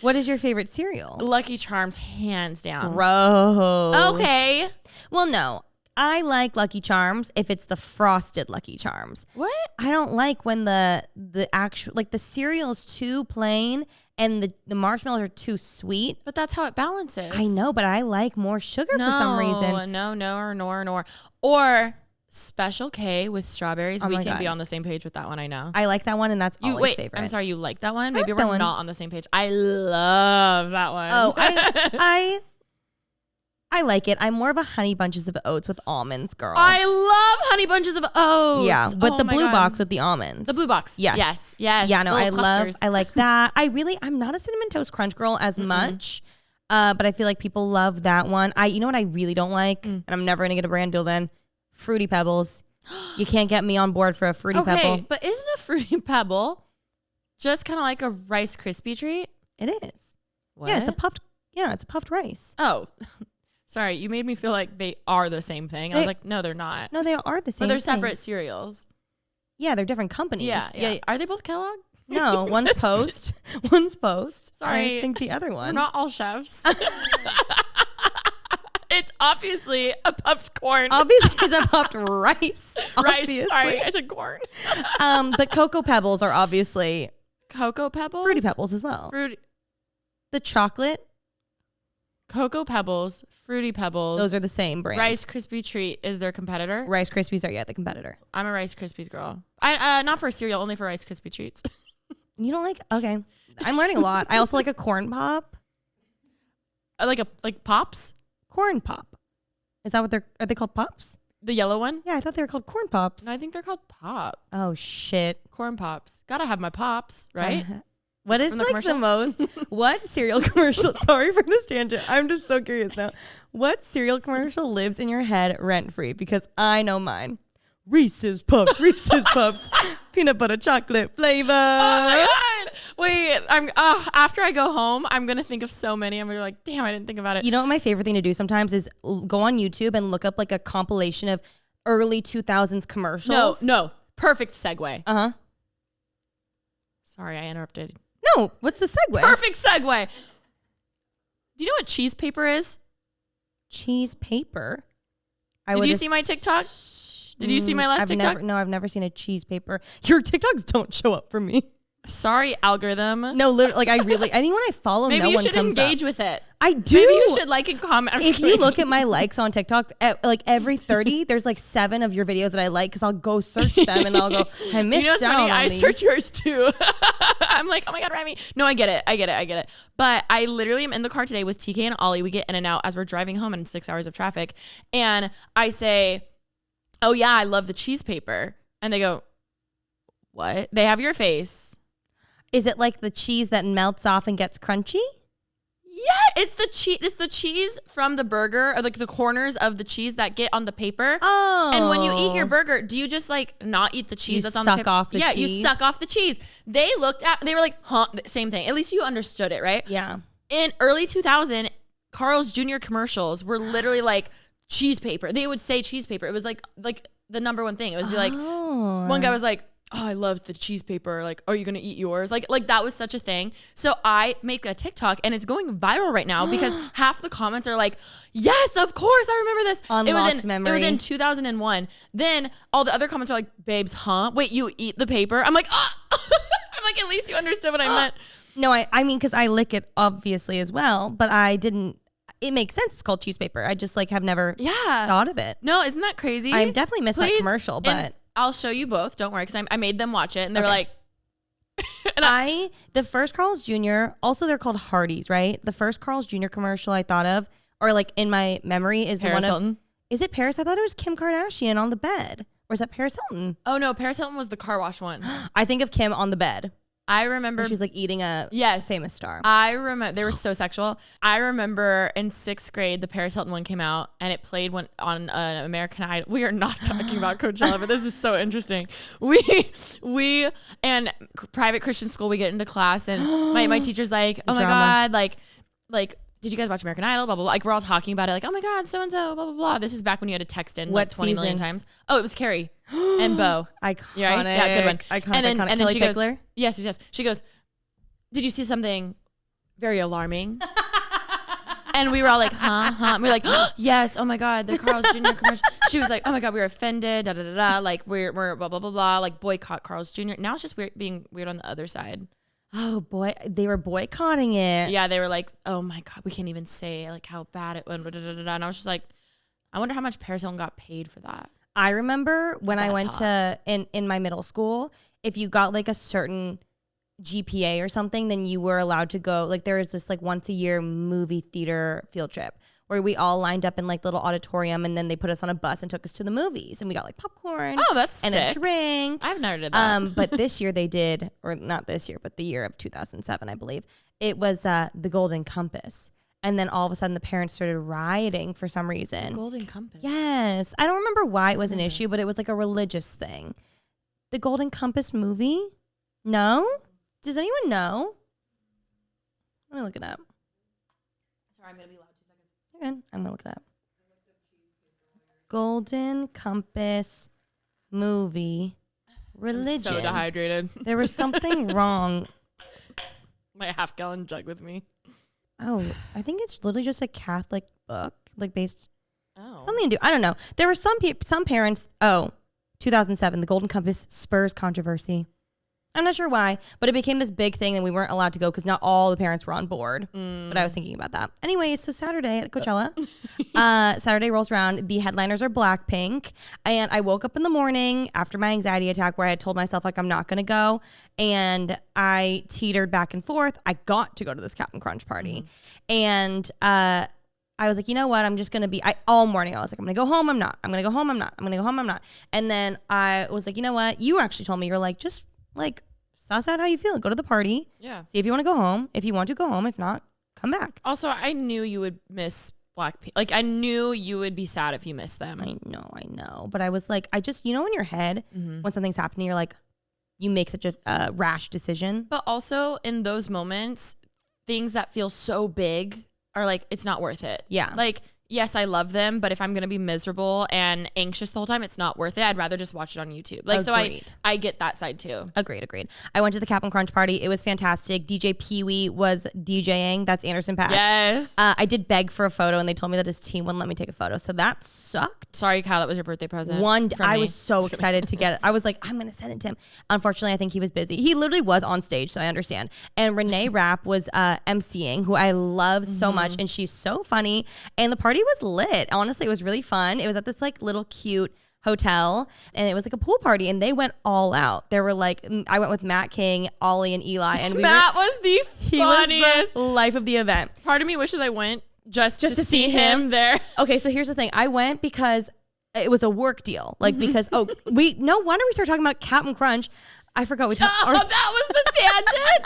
What is your favorite cereal? Lucky Charms, hands down. Gross. Okay. Well, no. I like Lucky Charms if it's the frosted Lucky Charms. What? I don't like when the actual, like the cereal is too plain and the marshmallows are too sweet. But that's how it balances. I know, but I like more sugar for some reason. No. Or Special K with strawberries. We can be on the same page with that one, I know. I like that one, and that's always favorite. I'm sorry, you like that one? Maybe we're not on the same page. I love that one. Oh, I like it. I'm more of a Honey Bunches of Oats with almonds girl. I love Honey Bunches of Oats. Yeah, but the blue box with the almonds. The blue box. Yes. Yeah, no, I like that. I'm not a Cinnamon Toast Crunch girl as much, but I feel like people love that one. You know what I really don't like, and I'm never gonna get a brand deal then? Fruity Pebbles. You can't get me on board for a Fruity Pebble. Okay, but isn't a Fruity Pebble just kind of like a Rice Krispie treat? It is. What? Yeah, it's a puffed rice. Oh. Sorry, you made me feel like they are the same thing. I was like, no, they're not. No, they are the same But they're thing. separate cereals. Yeah, they're different companies. Yeah. Are they both Kellogg? No, one's post. One's post. Sorry. I think the other We're one. not all chefs. It's obviously a puffed corn. Obviously, it's a puffed rice. Rice. Obviously. Sorry, I said corn. But Cocoa Pebbles are obviously Cocoa Pebbles? Fruity Pebbles as well. The chocolate. Cocoa Pebbles, Fruity Pebbles. Those are the same brand. Rice Krispie Treat is their competitor. Rice Krispies are, the competitor. I'm a Rice Krispies girl. I not for cereal, only for Rice Krispie Treats. You don't like? Okay. I'm learning a lot. I also like a corn pop. Like Pops? Corn pop. Is that what are they called pops? The yellow one? Yeah, I thought they were called corn pops. No, I think they're called Pops. Oh, shit. Corn Pops. Gotta have my Pops, right? What is like commercial? the most, what cereal commercial, sorry for this tangent, I'm just so curious now. What cereal commercial lives in your head rent free? Because I know mine. Reese's Puffs, peanut butter chocolate flavor. Oh my God. Wait, after I go home, I'm going to think of so many. I'm going to be like, damn, I didn't think about it. You know what my favorite thing to do sometimes is go on YouTube and look up like a compilation of early 2000s commercials. No. Perfect segue. Uh-huh. Sorry, I interrupted. No, what's the segue? Perfect segue. Do you know what cheese paper is? Cheese paper? Did you see my TikTok? Did you see my last TikTok? I've never seen a cheese paper. Your TikToks don't show up for me. Sorry, algorithm. No, literally, like anyone I follow, Maybe no you one should comes engage up. with it. I do. Maybe you should like and comment. If you look at my likes on TikTok, like every 30, there's like 7 of your videos that I like because I'll go search them and I'll go, I missed out. You know what's funny? I these. search yours too. I'm like, oh my God, Remy. No, I get it. But I literally am in the car today with TK and Ollie. We get in and out as we're driving home in 6 hours of traffic. And I say, oh yeah, I love the cheese paper. And they go, what? They have your face. Is it like the cheese that melts off and gets crunchy? Yeah, it's the cheese. It's the cheese from the burger, or like the corners of the cheese that get on the paper. Oh. And when you eat your burger, do you just like not eat the cheese You that's on the paper? suck off the yeah, cheese? you suck off the cheese. They were like, huh, same thing. At least you understood it, right? Yeah. In early 2000, Carl's Jr. commercials were literally like cheese paper. They would say cheese paper. It was like the number one thing. It would be like, one guy was like, oh, I love the cheese paper. Like, are you going to eat yours? Like that was such a thing. So I make a TikTok and it's going viral right now because half the comments are like, yes, of course. I remember this. Unlocked memory. It was in 2001. Then all the other comments are like, babes, huh? Wait, you eat the paper? I'm like, oh. I'm like, at least you understood what I meant. No, I mean, because I lick it obviously as well, but I didn't. It makes sense. It's called cheese paper. I just like have never thought of it. No, isn't that crazy? I definitely missed that commercial, but I'll show you both. Don't worry, because I made them watch it, and they were like, the first Carl's Jr. Also, they're called Hardee's, right? The first Carl's Jr. commercial I thought of, or like in my memory, is Paris Hilton. Is it Paris? I thought it was Kim Kardashian on the bed, or is that Paris Hilton? Oh no, Paris Hilton was the car wash one. I think of Kim on the bed. I remember she's like eating a famous star. I remember they were so sexual. I remember in 6th grade, the Paris Hilton one came out and it played on an American Idol. We are not talking about Coachella, but this is so interesting. We and private Christian school, we get into class and my teacher's like, oh my God, like, did you guys watch American Idol? Blah, blah, blah. Like, we're all talking about it. Like, oh my God, so-and-so, blah, blah, blah. This is back when you had to text in like 20 million times. Oh, it was Carrie and Bo. Iconic. Yeah, right? Yeah, good one. Iconic. And then Kelly she goes, Pickler? yes. She goes, did you see something very alarming? And we were all like, huh? And we were like, oh, yes. Oh my God, the Carl's Jr. commercial. She was like, oh my God, we were offended. Da da da da. Like we're blah blah blah blah. Like boycott Carl's Jr. Now it's just being weird on the other side. Oh boy, they were boycotting it. Yeah, they were like, oh my God, we can't even say like how bad it went. Da, da, da, da. And I was just like, I wonder how much Paris Hilton got paid for that. I remember when I went to in my middle school, if you got like a certain GPA or something, then you were allowed to go. Like there was this like once a year movie theater field trip where we all lined up in like little auditorium, and then they put us on a bus and took us to the movies, and we got like popcorn. Oh, that's and sick. A drink. I've never did that. But this year they did, or not this year, but the year of 2007, I believe. It was the Golden Compass. And then all of a sudden the parents started rioting for some reason. Golden Compass. Yes. I don't remember why it was an issue, but it was like a religious thing. The Golden Compass movie? No? Does anyone know? Let me look it up. Sorry, I'm going to be loud 2 seconds. You're good. I'm going to look it up. Golden Compass movie. religion. So dehydrated. There was something wrong. My half-gallon jug with me. Oh, I think it's literally just a Catholic book, like based Oh. something to do. I don't know. There were some parents. 2007, the Golden Compass Spurs controversy. I'm not sure why, but it became this big thing and we weren't allowed to go because not all the parents were on board. But I was thinking about that. Anyway, so Saturday at Coachella, Saturday rolls around. The headliners are Blackpink. And I woke up in the morning after my anxiety attack where I had told myself like I'm not going to go. And I teetered back and forth. I got to go to this Captain Crunch party. And I was like, you know what? I'm just going to be, all morning I was like, I'm going to go home. I'm not. I'm going to go home. I'm not. I'm going to go home. I'm not. And then I was like, you know what? You actually told me, you're like, just like suss out how you feel. Go to the party. Yeah. See if you want to go home. If you want to go home. If not, come back. Also, I knew you would miss Blackpink. Like, I knew you would be sad if you missed them. I know. But I was like, I just, in your head, when something's happening, you're like, you make such a rash decision. But also in those moments, things that feel so big are like, it's not worth it. Yeah. Like, yes, I love them, but if I'm going to be miserable and anxious the whole time, it's not worth it. I'd rather just watch it on YouTube. Like, Agreed. So I get that side too. Agreed. I went to the Cap'n Crunch party. It was fantastic. DJ Pee-wee was DJing. That's Anderson .Paak. Yes. I did beg for a photo and they told me that his team wouldn't let me take a photo. So that sucked. Sorry, Kyle, that was your birthday present. I was so excited to get it. I was like, I'm going to send it to him. Unfortunately, I think he was busy. He literally was on stage, so I understand. And Renee Rapp was emceeing, who I love so much. And she's so funny. And the party was lit. Honestly, it was really fun. It was at this like little cute hotel and it was like a pool party and they went all out. There were like, I went with Matt King, Ollie and Eli. And Matt was the funniest. Was the life of the event. Part of me wishes I went just to see him there. Okay, so here's the thing. I went because it was a work deal. Like because, why don't we start talking about Cap'n Crunch? I forgot we talked. Oh, that was the tangent.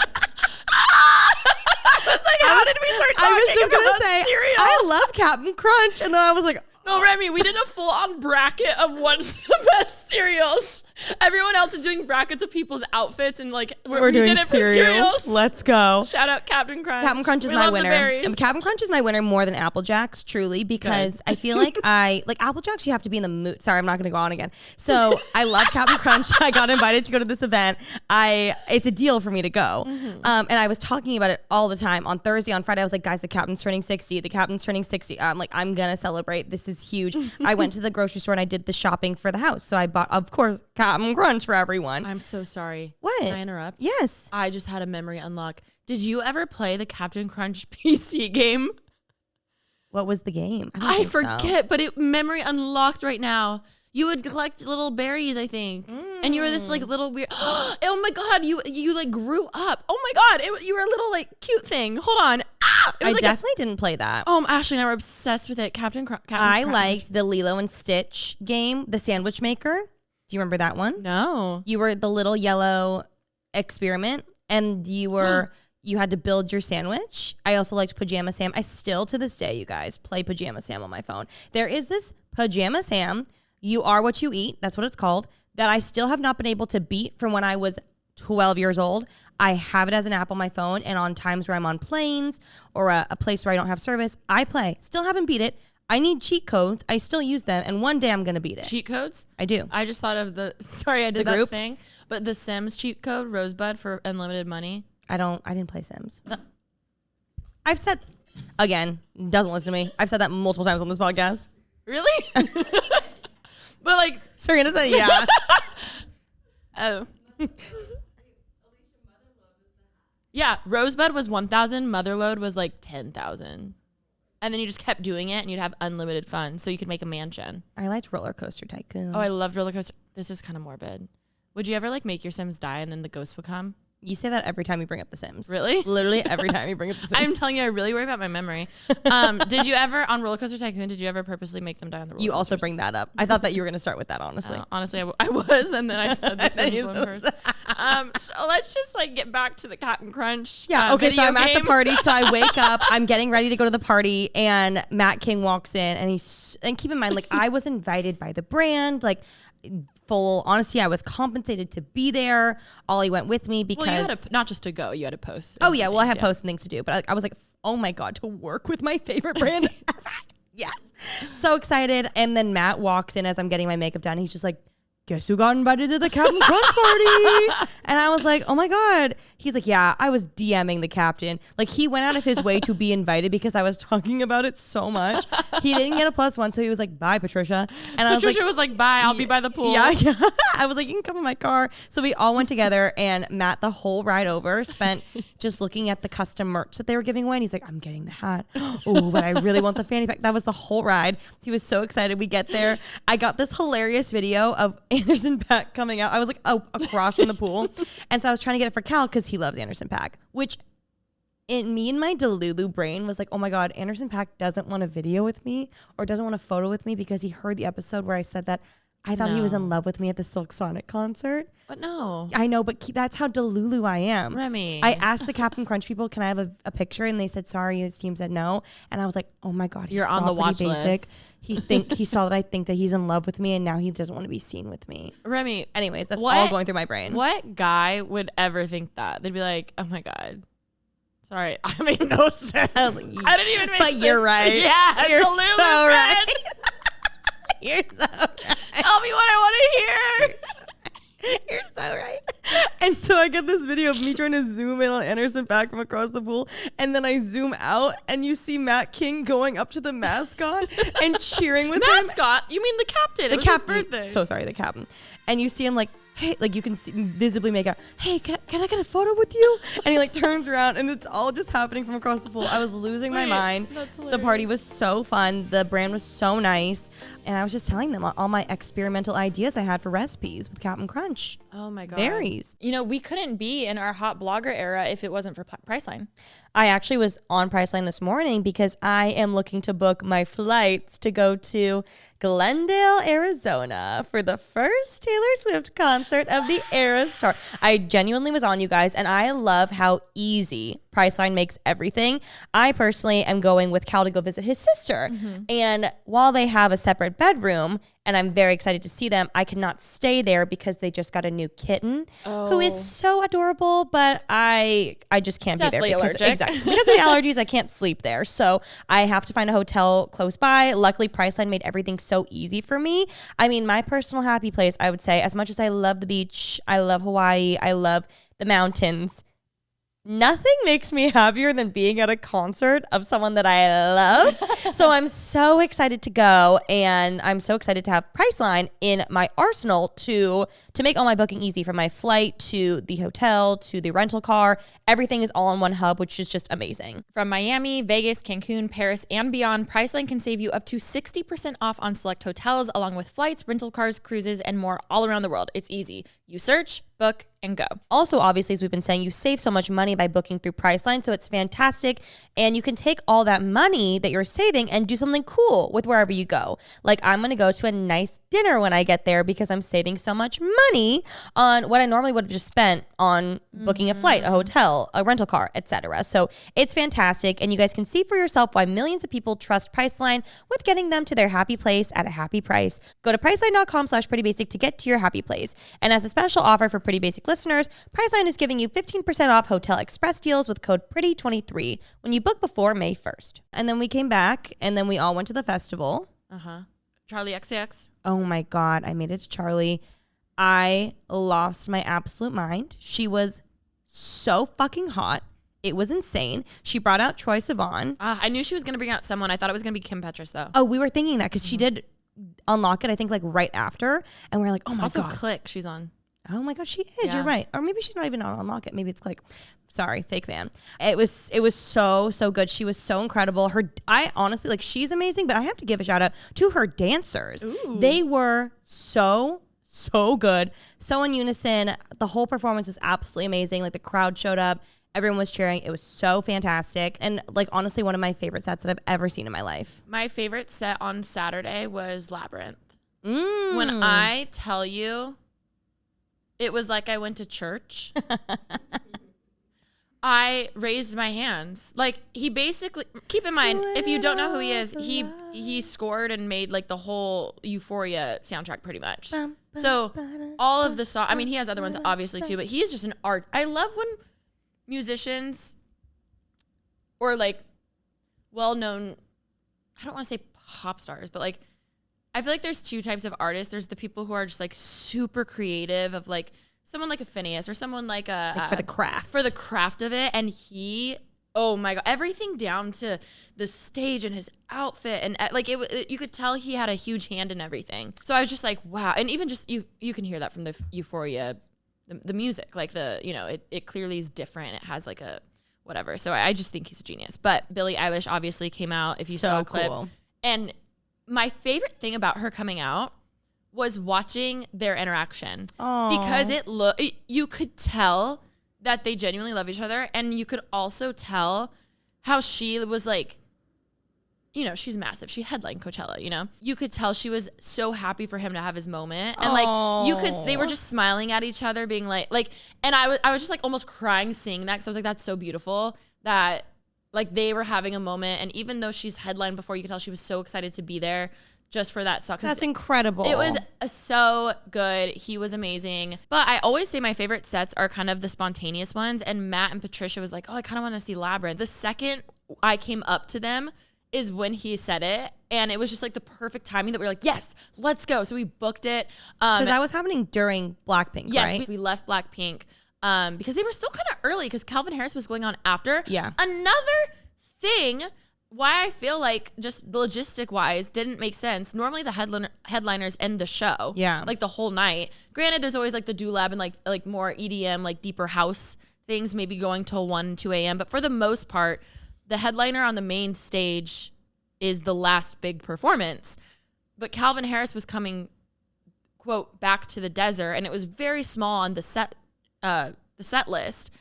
It's like, how did we start talking I was just about gonna say, cereal? I love Cap'n Crunch. And then I was like, no, Remy, we did a full-on bracket of what's the best cereals. Everyone else is doing brackets of people's outfits, and like we doing did it for cereals. Let's go. Shout out Captain Crunch. Captain Crunch is my winner. Captain Crunch is my winner more than Apple Jacks, truly, because I feel like Apple Jacks, you have to be in the mood. Sorry, I'm not going to go on again. So I love Captain Crunch. I got invited to go to this event. It's a deal for me to go. And I was talking about it all the time. On Thursday, on Friday, I was like, guys, the captain's turning 60. The captain's turning 60. I'm like, I'm going to celebrate. This is huge. I went to the grocery store and I did the shopping for the house. So I bought, of course, Captain Crunch for everyone. I'm so sorry. What? Can I interrupt? Yes. I just had a memory unlock. Did you ever play the Captain Crunch PC game? What was the game? I forget, but it memory unlocked right now. You would collect little berries, I think. And you were this like little weird. Oh my God, you like grew up. Oh my God, you were a little like cute thing. Hold on. I definitely didn't play that. Ashley and I were obsessed with it. Captain Crunch. I liked the Lilo and Stitch game, the sandwich maker. Do you remember that one? No. You were the little yellow experiment and you had to build your sandwich. I also liked Pajama Sam. I still to this day, you guys, play Pajama Sam on my phone. There is this Pajama Sam, You Are What You Eat, that's what it's called, that I still have not been able to beat from when I was 12 years old. I have it as an app on my phone, and on times where I'm on planes or a place where I don't have service, I play. Still haven't beat it. I need cheat codes. I still use them, and one day I'm going to beat it. Cheat codes? I do. I just thought of the group thing, but the Sims cheat code, Rosebud for unlimited money. I didn't play Sims. No. I've said, again, doesn't listen to me. I've said that multiple times on this podcast. Really? But like. Serena said, yeah. Oh. Yeah, Rosebud was 1,000. Motherlode was like 10,000. And then you just kept doing it and you'd have unlimited fun. So you could make a mansion. I liked Roller Coaster Tycoon. Oh, I loved Roller Coaster. This is kind of morbid. Would you ever like make your Sims die and then the ghosts would come? You say that every time you bring up The Sims. Really? Literally every time you bring up The Sims. I'm telling you, I really worry about my memory. Did you ever, on Roller Coaster Tycoon, did you ever purposely make them die on the roller You also coasters? bring that up. I thought that you were going to start with that, honestly. Honestly, I was, and then I said The Sims one first. So let's just like get back to the Cap'n Crunch. Yeah, okay, so I'm game. at the party, so I wake up, I'm getting ready to go to the party, and Matt King walks in, and keep in mind, like, I was invited by the brand, like, full honesty, I was compensated to be there. Ollie went with me because... Well, you had not just to go, you had to post. Oh, yeah, well, I had posts and things to do, but I was like, oh my God, to work with my favorite brand ever. Yes. So excited. And then Matt walks in as I'm getting my makeup done. He's just like, guess who got invited to the Captain Crunch party? And I was like, oh my God. He's like, yeah, I was DMing the captain. Like, he went out of his way to be invited because I was talking about it so much. He didn't get a +1, so he was like, bye, Patricia. And Patricia was like, bye, I'll be by the pool. Yeah. I was like, you can come in my car. So we all went together, and Matt, the whole ride over, spent just looking at the custom merch that they were giving away. And he's like, I'm getting the hat. Oh, but I really want the fanny pack. That was the whole ride. He was so excited. We get there. I got this hilarious video of Anderson .Paak coming out. I was like, across from the pool. And so I was trying to get it for Cal because he loves Anderson .Paak, which in me and my Delulu brain was like, oh my God, Anderson .Paak doesn't want a video with me or doesn't want a photo with me because he heard the episode where I said that I thought he was in love with me at the Silk Sonic concert. But no. I know, but that's how Delulu I am. Remy. I asked the Captain Crunch people, can I have a picture? And they said, sorry. His team said no. And I was like, oh my God, you're on the watch list. He saw that I think that he's in love with me, and now he doesn't want to be seen with me. Remy. Anyways, that's all going through my brain. What guy would ever think that? They'd be like, oh my God. Sorry, I made no sense. I didn't even make sense. But you're right. Yeah, you're so right. You're so right. Tell me what I want to hear. You're so right. And so I get this video of me trying to zoom in on Anderson .Paak from across the pool, and then I zoom out, and you see Matt King going up to the mascot and cheering with him. Mascot? You mean the captain? The captain. His birthday. So sorry, the captain. And you see him like, hey, like you can visibly make out, hey, can I get a photo with you? And he like turns around, and it's all just happening from across the pool. I was losing my mind. The party was so fun. The brand was so nice. And I was just telling them all my experimental ideas I had for recipes with Captain Crunch. Oh my God. Berries. You know, we couldn't be in our hot blogger era if it wasn't for Priceline. I actually was on Priceline this morning because I am looking to book my flights to go to Glendale, Arizona for the first Taylor Swift concert of the Eras Tour. I genuinely was on, you guys, and I love how easy Priceline makes everything. I personally am going with Cal to go visit his sister. Mm-hmm. And while they have a separate bedroom, and I'm very excited to see them, I cannot stay there because they just got a new kitten who is so adorable, but I just can't be there because of the allergies. I can't sleep there. So I have to find a hotel close by. Luckily, Priceline made everything so easy for me. I mean, my personal happy place, I would say, as much as I love the beach, I love Hawaii, I love the mountains, nothing makes me happier than being at a concert of someone that I love. So I'm so excited to go, and I'm so excited to have Priceline in my arsenal to make all my booking easy, from my flight to the hotel to the rental car. Everything is all in one hub, which is just amazing. From Miami, Vegas, Cancun, Paris, and beyond, Priceline can save you up to 60% off on select hotels, along with flights, rental cars, cruises, and more all around the world. It's easy. You search, book, and go. Also, obviously, as we've been saying, you save so much money by booking through Priceline, so it's fantastic. And you can take all that money that you're saving and do something cool with wherever you go. Like, I'm going to go to a nice dinner when I get there because I'm saving so much money on what I normally would have just spent on booking a flight, a hotel, a rental car, etc. So it's fantastic. And you guys can see for yourself why millions of people trust Priceline with getting them to their happy place at a happy price. Go to Priceline.com/PrettyBasic to get to your happy place. And as a special offer for Pretty Basic listeners, Priceline is giving you 15% off Hotel Express deals with code PRETTY23 when you book before May 1st. And then we came back, and then we all went to the festival. Charlie XCX. Oh my God, I made it to Charlie. I lost my absolute mind. She was so fucking hot. It was insane. She brought out Troye Sivan. I knew she was going to bring out someone. I thought it was going to be Kim Petras, though. Oh, we were thinking that because she did unlock it, I think, like right after. And we were like, oh my God. Also, Click, she's on. Oh my God, she is. Yeah. You're right. Or maybe she's not even on Unlock It. Maybe it's like, sorry, fake fan. It was so good. She was so incredible. I honestly, like, she's amazing, but I have to give a shout out to her dancers. Ooh. They were so good. So in unison. The whole performance was absolutely amazing. Like, the crowd showed up. Everyone was cheering. It was so fantastic. And like, honestly, one of my favorite sets that I've ever seen in my life. My favorite set on Saturday was Labyrinth. When I tell you, it was like I went to church. I raised my hands. Like, he basically, keep in mind, if you don't know who he is, he scored and made like the whole Euphoria soundtrack pretty much. So all of the songs, I mean, he has other ones obviously too, but he's just an art. I love when musicians or like well-known, I don't want to say pop stars, but like I feel like there's two types of artists. There's the people who are just like super creative of like someone like a Phineas or someone like a Like for the craft of it. And he, oh my God, everything down to the stage and his outfit. And like you could tell he had a huge hand in everything. So I was just like, wow. And even just you can hear that from the Euphoria, the music, like it clearly is different. It has like a whatever. So I just think he's a genius. But Billie Eilish obviously came out, if you saw clips. Cool. And my favorite thing about her coming out was watching their interaction. Aww. Because you could tell that they genuinely love each other, and you could also tell how she was like, she's massive. She headlined Coachella, You could tell she was so happy for him to have his moment. And like they were just smiling at each other being like, and I was just like almost crying seeing that, because I was like, that's so beautiful that like they were having a moment. And even though she's headlined before, you could tell she was so excited to be there just for that song. That's incredible. It was so good. He was amazing. But I always say my favorite sets are kind of the spontaneous ones. And Matt and Patricia was like, oh, I kind of want to see Labyrinth. The second I came up to them is when he said it. And it was just like the perfect timing that we were like, yes, let's go. So we booked it. Because that was happening during Blackpink, yes, right? We left Blackpink because they were still kind of early because Calvin Harris was going on after. Yeah. Another thing why I feel like just logistic wise didn't make sense. Normally the headliners end the show. Yeah. Like the whole night. Granted, there's always like the Doolab and like more EDM, like deeper house things, maybe going till 1, 2 a.m. But for the most part, the headliner on the main stage is the last big performance. But Calvin Harris was coming, quote, back to the desert, and it was very small on the set list.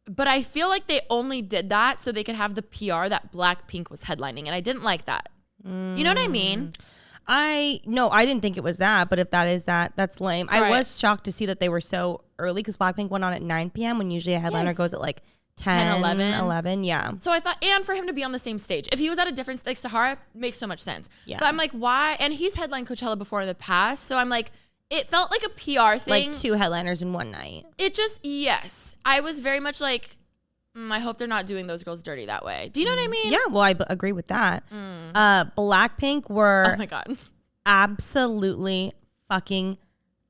But I feel like they only did that so they could have the PR that Blackpink was headlining, and I didn't like that. You know what I mean? I didn't think it was that, but if that is that, that's lame. Sorry. I was shocked to see that they were so early because Blackpink went on at 9 p.m. when usually a headliner goes at like 10, 11. Yeah. So I thought, and for him to be on the same stage. If he was at a different stage, Sahara makes so much sense. Yeah. But I'm like, why? And he's headlined Coachella before in the past. So I'm like, it felt like a PR thing. Like 2 headliners in one night. It just, yes. I was very much like, I hope they're not doing those girls dirty that way. Do you know what I mean? Yeah, well, I agree with that. Blackpink were oh my God, absolutely fucking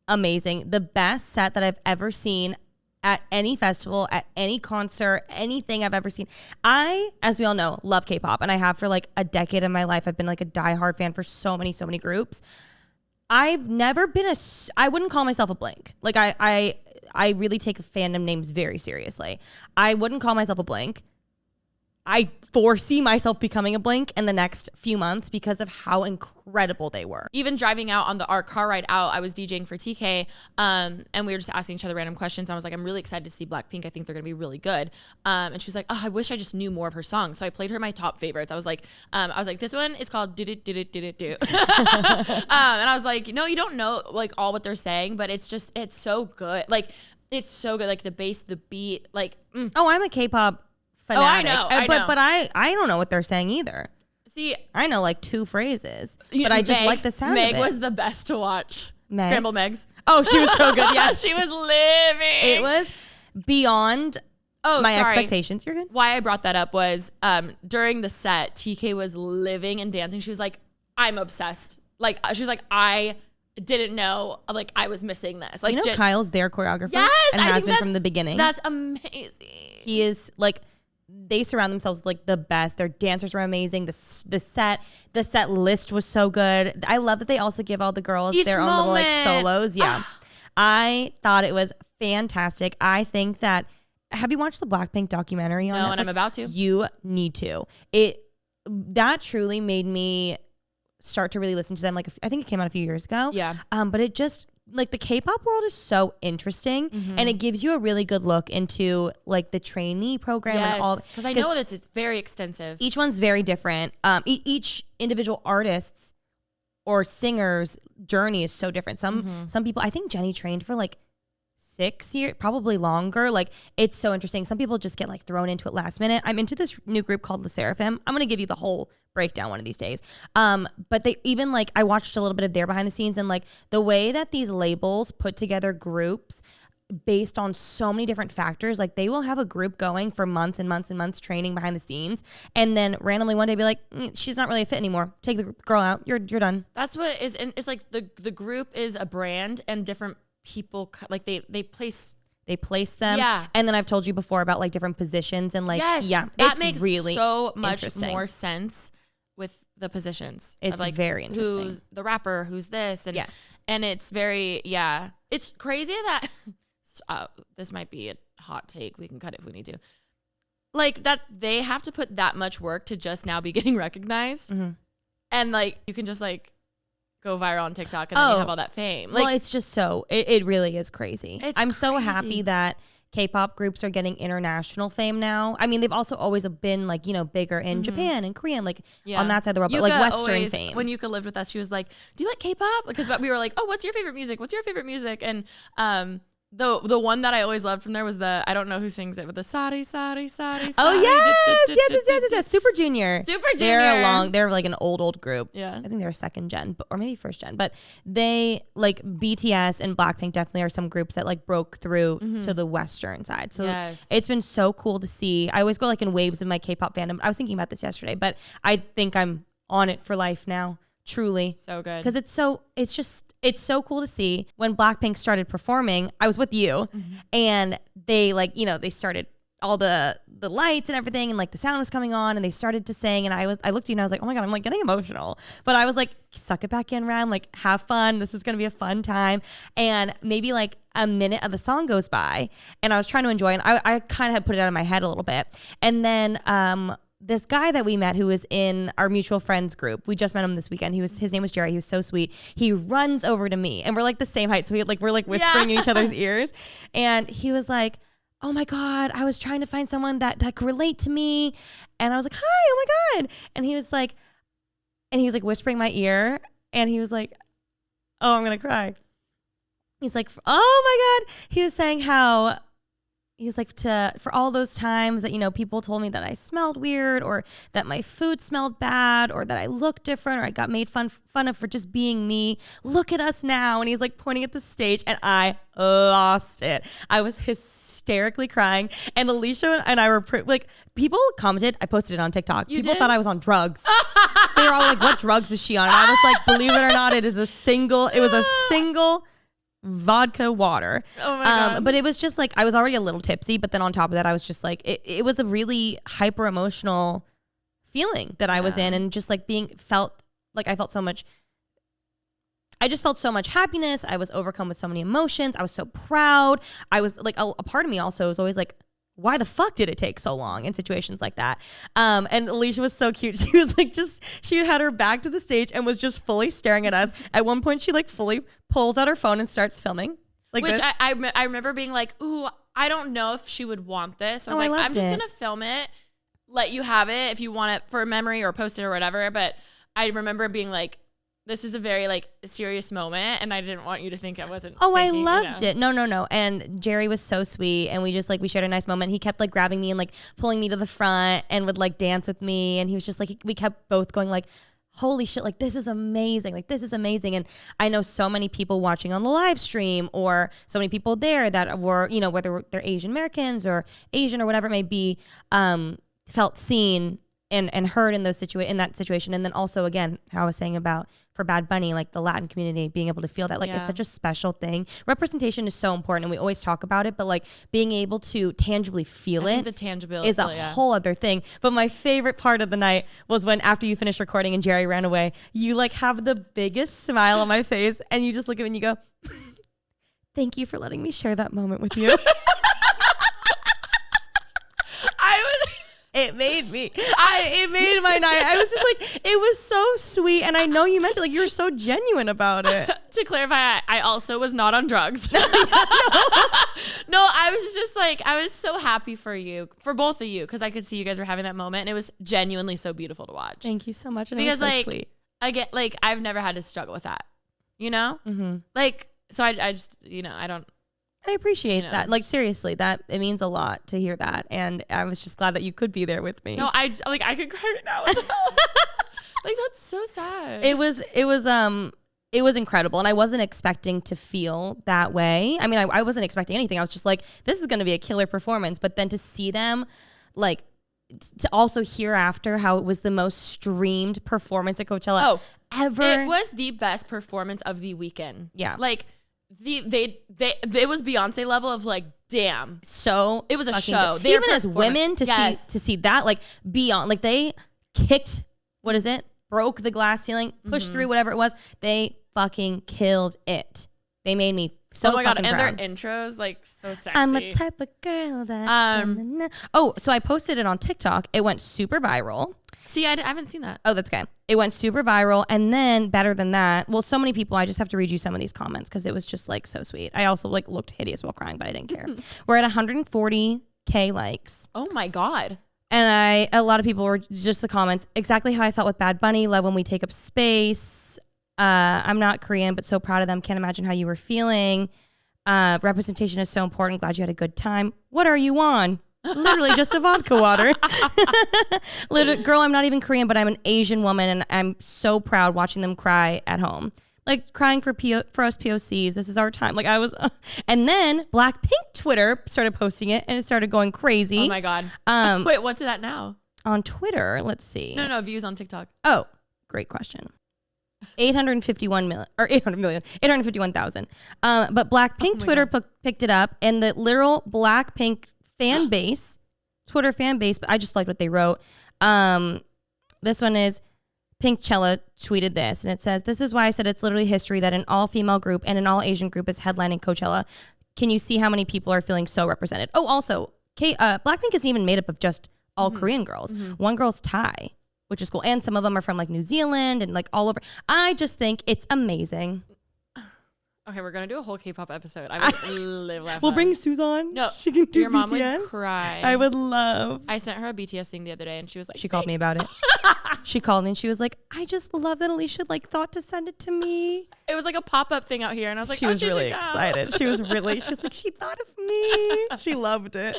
amazing. The best set that I've ever seen at any festival, at any concert, anything I've ever seen. I, as we all know, love K-pop, and I have for like a decade of my life. I've been like a diehard fan for so many groups. I've never been I wouldn't call myself a Blink. Like I really take fandom names very seriously. I wouldn't call myself a Blink. I foresee myself becoming a Blink in the next few months because of how incredible they were. Even driving out on our car ride out, I was DJing for TK, and we were just asking each other random questions. I was like, I'm really excited to see Blackpink. I think they're going to be really good. And she was like, oh, I wish I just knew more of her songs. So I played her my top favorites. I was like, this one is called Do Do Do Do Do Do. And I was like, no, you don't know like all what they're saying, but it's so good. Like, it's so good. Like the bass, the beat, like. Oh, I'm a K-pop fanatic. Oh, I know. But I don't know what they're saying either. See, I know like 2 phrases, but I just like the sound Meg of it. was the best to watch. Scrambled Megs. Oh, she was so good. Yeah, she was living. It was beyond my expectations. You're good. Why I brought that up was during the set, TK was living and dancing. She was like, I'm obsessed. Like she was like, I didn't know, like I was missing this. Like Kyle's their choreogram. Yes, and has been from the beginning. That's amazing. He is like. They surround themselves with like the best. Their dancers were amazing. The set list was so good. I love that they also give all the girls their own little like solos. Yeah. I thought it was fantastic. I think that, have you watched the Blackpink documentary on Netflix? And I'm about to. You need to. That truly made me start to really listen to them. Like I think it came out a few years ago. Yeah. But it just, like the K-pop world is so interesting, and it gives you a really good look into like the trainee program and all. Because I know that it's very extensive. Each one's very different. Each individual artist's or singer's journey is so different. Some people, I think Jennie trained for like 6 years, probably longer. Like it's so interesting. Some people just get like thrown into it last minute. I'm into this new group called the Seraphim. I'm gonna give you the whole breakdown one of these days. But they even like, I watched a little bit of their behind the scenes, and like the way that these labels put together groups based on so many different factors. Like they will have a group going for months and months and months training behind the scenes, and then randomly one day be like, she's not really a fit anymore. Take the girl out. You're done. That's what is. And it's like the group is a brand, and different people like they place them. Yeah. And then I've told you before about like different positions and like, yes, yeah, that makes really so much more sense with the positions. It's like very interesting. Who's the rapper? Who's this? And, yes. And it's very, yeah. It's crazy that this might be a hot take. We can cut it if we need to. Like that they have to put that much work to just now be getting recognized. Mm-hmm. And like, you can just like go viral on TikTok and then you have all that fame. Like, well, it's just so, it really is crazy. I'm so happy that K-pop groups are getting international fame now. I mean, they've also always been like, you know, bigger in Japan and Korea, like on that side of the world, but like Western fame. When Yuka lived with us, she was like, do you like K-pop? Because we were like, oh, what's your favorite music? What's your favorite music? And the one that I always loved from there was I don't know who sings it, but the Sari. Oh yes, Super Junior. They're like an old group. Yeah, I think they're second gen, or maybe first gen. But they like BTS and Blackpink definitely are some groups that like broke through to the Western side. So it's been so cool to see. I always go like in waves in my K-pop fandom. I was thinking about this yesterday, but I think I'm on it for life now. Truly. So good. Because it's so cool to see. When Blackpink started performing, I was with you and they like, you know, they started all the lights and everything and like the sound was coming on and they started to sing and I looked at you and I was like, oh my God, I'm like getting emotional. But I was like, suck it back in, Ram, like have fun. This is going to be a fun time. And maybe like a minute of the song goes by and I was trying to enjoy it. And I kind of had put it out of my head a little bit. And then, this guy that we met who was in our mutual friends group, we just met him this weekend. His name was Jerry. He was so sweet. He runs over to me and we're like the same height. So we're like whispering in each other's ears. And he was like, oh my God, I was trying to find someone that could relate to me. And I was like, hi, oh my God. And he was like whispering in my ear. And he was like, oh, I'm going to cry. He's like, oh my God. He was saying how, he's like, for all those times that, you know, people told me that I smelled weird or that my food smelled bad or that I looked different or I got made fun of for just being me. Look at us now. And he's like pointing at the stage and I lost it. I was hysterically crying. And Alisha and I were like, people commented, I posted it on TikTok. People thought I was on drugs. They were all like, what drugs is she on? And I was like, believe it or not, it was a single vodka water. Oh my God. But it was just like I was already a little tipsy, but then on top of that I was just like it was a really hyper emotional feeling that I was in and just like I just felt so much happiness. I was overcome with so many emotions. I was so proud. I was like a part of me also was always like, why the fuck did it take so long in situations like that? And Alisha was so cute. She was like she had her back to the stage and was just fully staring at us. At one point, she like fully pulls out her phone and starts filming. Like which I remember being like, ooh, I don't know if she would want this. I was like, I'm just going to film it, let you have it if you want it for a memory or post it or whatever. But I remember being like, this is a very like serious moment and I didn't want you to think I wasn't I loved it. No. And Jerry was so sweet and we shared a nice moment. He kept like grabbing me and like pulling me to the front and would like dance with me. And he was just like, we kept both going like, holy shit, like this is amazing. Like this is amazing. And I know so many people watching on the live stream or so many people there that were, you know, whether they're Asian Americans or Asian or whatever it may be, felt seen and heard in that situation. And then also, again, how I was saying about for Bad Bunny, like the Latin community being able to feel that, like it's such a special thing. Representation is so important and we always talk about it, but like being able to tangibly feel it is a whole other thing. But my favorite part of the night was when after you finished recording and Jerry ran away, you like have the biggest smile on my face and you just look at me and you go, thank you for letting me share that moment with you. It made my night. I was just like, it was so sweet. And I know you meant it. Like, you were so genuine about it. To clarify, I also was not on drugs. No, I was just like, I was so happy for you, for both of you, because I could see you guys were having that moment. And it was genuinely so beautiful to watch. Thank you so much. And because it was so like, sweet. I get, like, I've never had to struggle with that, you know? Mm-hmm. Like, so I just, you know, I appreciate that. Like, seriously, it means a lot to hear that. And I was just glad that you could be there with me. No, I could cry right now. Like, that's so sad. It was it was incredible. And I wasn't expecting to feel that way. I mean, I wasn't expecting anything. I was just like, this is going to be a killer performance. But then to see them, like, to also hear after how it was the most streamed performance at Coachella ever. It was the best performance of the weekend. Yeah. Like, it was Beyonce level of like, damn. So it was a show. Even as women to see that, like, beyond, like, they kicked, what is it? Broke the glass ceiling, pushed through whatever it was. They fucking killed it. They made me so fucking proud. And their intros, like, so sexy. I'm a type of girl that so I posted it on TikTok. It went super viral. See, I haven't seen that. Oh, that's okay. It went super viral. And then better than that, well, so many people, I just have to read you some of these comments because it was just like so sweet. I also like looked hideous while crying, but I didn't care. We're at 140K likes. Oh my God. And a lot of people were just the comments, exactly how I felt with Bad Bunny, love when we take up space. I'm not Korean, but so proud of them. Can't imagine how you were feeling. Representation is so important. Glad you had a good time. What are you on? Literally just a vodka water. Girl, I'm not even Korean, but I'm an Asian woman, and I'm so proud watching them cry at home. Like, crying for us POCs. This is our time. Like, I was, and then Blackpink Twitter started posting it, and it started going crazy. Oh my God. Wait, what's it at now? On Twitter, let's see. No, views on TikTok. Oh, great question. 851,000. But Blackpink Twitter picked it up, and the literal Blackpink fan base, Twitter fan base, but I just liked what they wrote. This one is, Pinkchella tweeted this, and it says, this is why I said it's literally history that an all-female group and an all-Asian group is headlining Coachella. Can you see how many people are feeling so represented? Oh, also, Blackpink isn't even made up of just all Korean girls. One girl's Thai, which is cool. And some of them are from like New Zealand and like all over. I just think it's amazing. Okay, we're going to do a whole K-pop episode. I would live laughing. We'll bring Susan. No, she can do your mom BTS. Would cry. I would love. I sent her a BTS thing the other day, and she was like, she called me about it. She called me and she was like, I just love that Alisha like thought to send it to me. It was like a pop-up thing out here, and I was like, she was really excited. She was like, she thought of me. She loved it.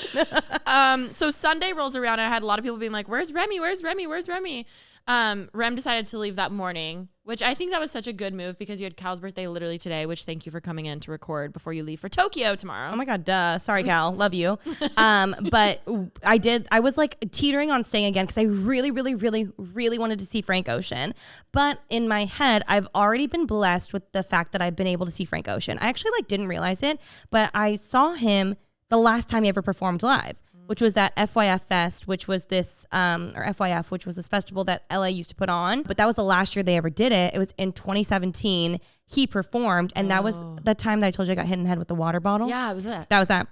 So Sunday rolls around, and I had a lot of people being like, where's Remy? Where's Remy? Where's Remy? Rem decided to leave that morning, which I think that was such a good move because you had Cal's birthday literally today, which thank you for coming in to record before you leave for Tokyo tomorrow. Oh my God, duh. Sorry, Cal. Love you. But I was like teetering on staying again because I really, really, really, really wanted to see Frank Ocean. But in my head, I've already been blessed with the fact that I've been able to see Frank Ocean. I actually like didn't realize it, but I saw him the last time he ever performed live, which was at FYF Fest, which was this, or FYF, which was this festival that LA used to put on. But that was the last year they ever did it. It was in 2017. He performed, and that was the time that I told you I got hit in the head with the water bottle. Yeah, it was that. That was that.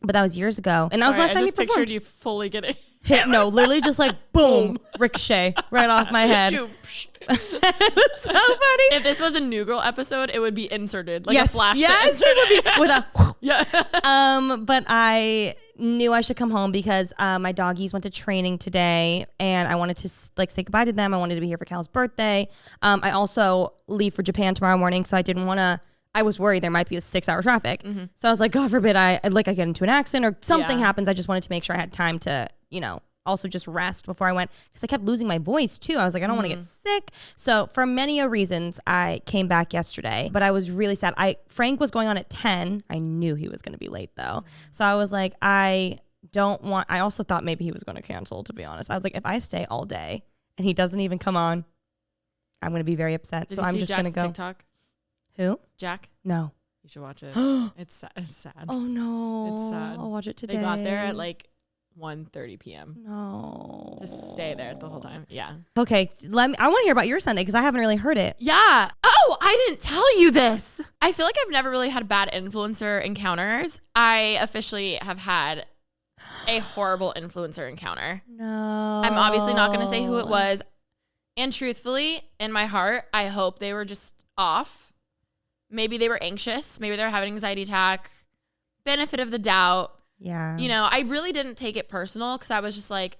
But that was years ago. And that was the last time he performed. I just pictured you fully getting hit. No, literally just like, boom, ricochet right off my head. It was so funny. If this was a New Girl episode, it would be inserted. Like a flash. Yes, it would be with a yeah. But I knew I should come home because my doggies went to training today, and I wanted to like say goodbye to them. I wanted to be here for Cal's birthday. I also leave for Japan tomorrow morning, so I didn't want to. I was worried there might be a 6-hour traffic. So I was like, God forbid I get into an accident or something happens. I just wanted to make sure I had time to, also just rest before I went, because I kept losing my voice too. I was like, I don't want to get sick. So for many reasons, I came back yesterday, but I was really sad. Frank was going on at 10. I knew he was going to be late though. So I was like, I also thought maybe he was going to cancel, to be honest. I was like, if I stay all day and he doesn't even come on, I'm going to be very upset. Did so you I'm see just Jack's going to go. TikTok? Who? Jack? No. You should watch it. It's sad. Oh no. It's sad. I'll watch it today. They got there at like 1:30 p.m. No. To stay there the whole time. Yeah. Okay. I want to hear about your Sunday because I haven't really heard it. Yeah. Oh, I didn't tell you this. I feel like I've never really had bad influencer encounters. I officially have had a horrible influencer encounter. No. I'm obviously not going to say who it was. And truthfully, in my heart, I hope they were just off. Maybe they were anxious. Maybe they were having an anxiety attack. Benefit of the doubt. Yeah. I really didn't take it personal because I was just like,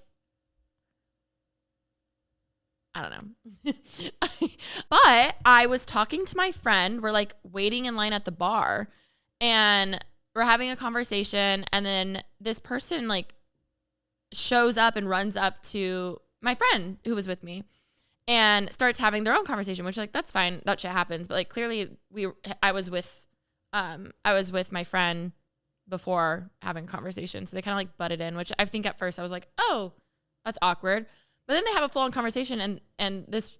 I don't know. But I was talking to my friend. We're like waiting in line at the bar and we're having a conversation. And then this person like shows up and runs up to my friend who was with me. and starts having their own conversation, which like, that's fine. That shit happens. But like, clearly I was with my friend before having a conversation. So they kind of like butted in, which I think at first I was like, oh, that's awkward. But then they have a full on conversation and this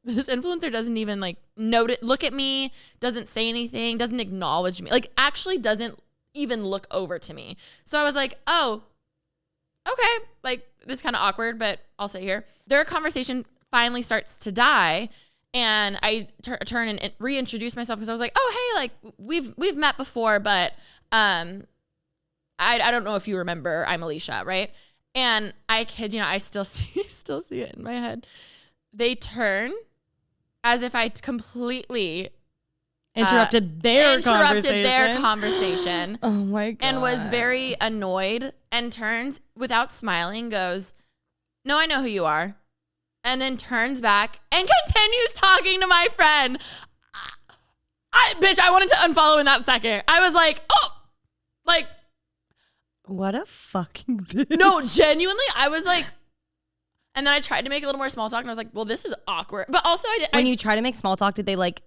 influencer doesn't even like look at me, doesn't say anything, doesn't acknowledge me, like actually doesn't even look over to me. So I was like, oh, okay, like this is kind of awkward, but I'll sit here. Their conversation finally starts to die. And I turn and reintroduce myself because I was like, oh, hey, like we've met before, but I don't know if you remember, I'm Alisha, right? And I kid you not, I still see it in my head. They turn as if I completely interrupted their conversation. Oh my God. And was very annoyed and turns without smiling, goes, no, I know who you are. And then turns back and continues talking to my friend. I wanted to unfollow in that second. I was like, oh, like, what a fucking bitch. No, genuinely, I was like, and then I tried to make a little more small talk, and I was like, well, this is awkward. But also, when you try to make small talk, did they like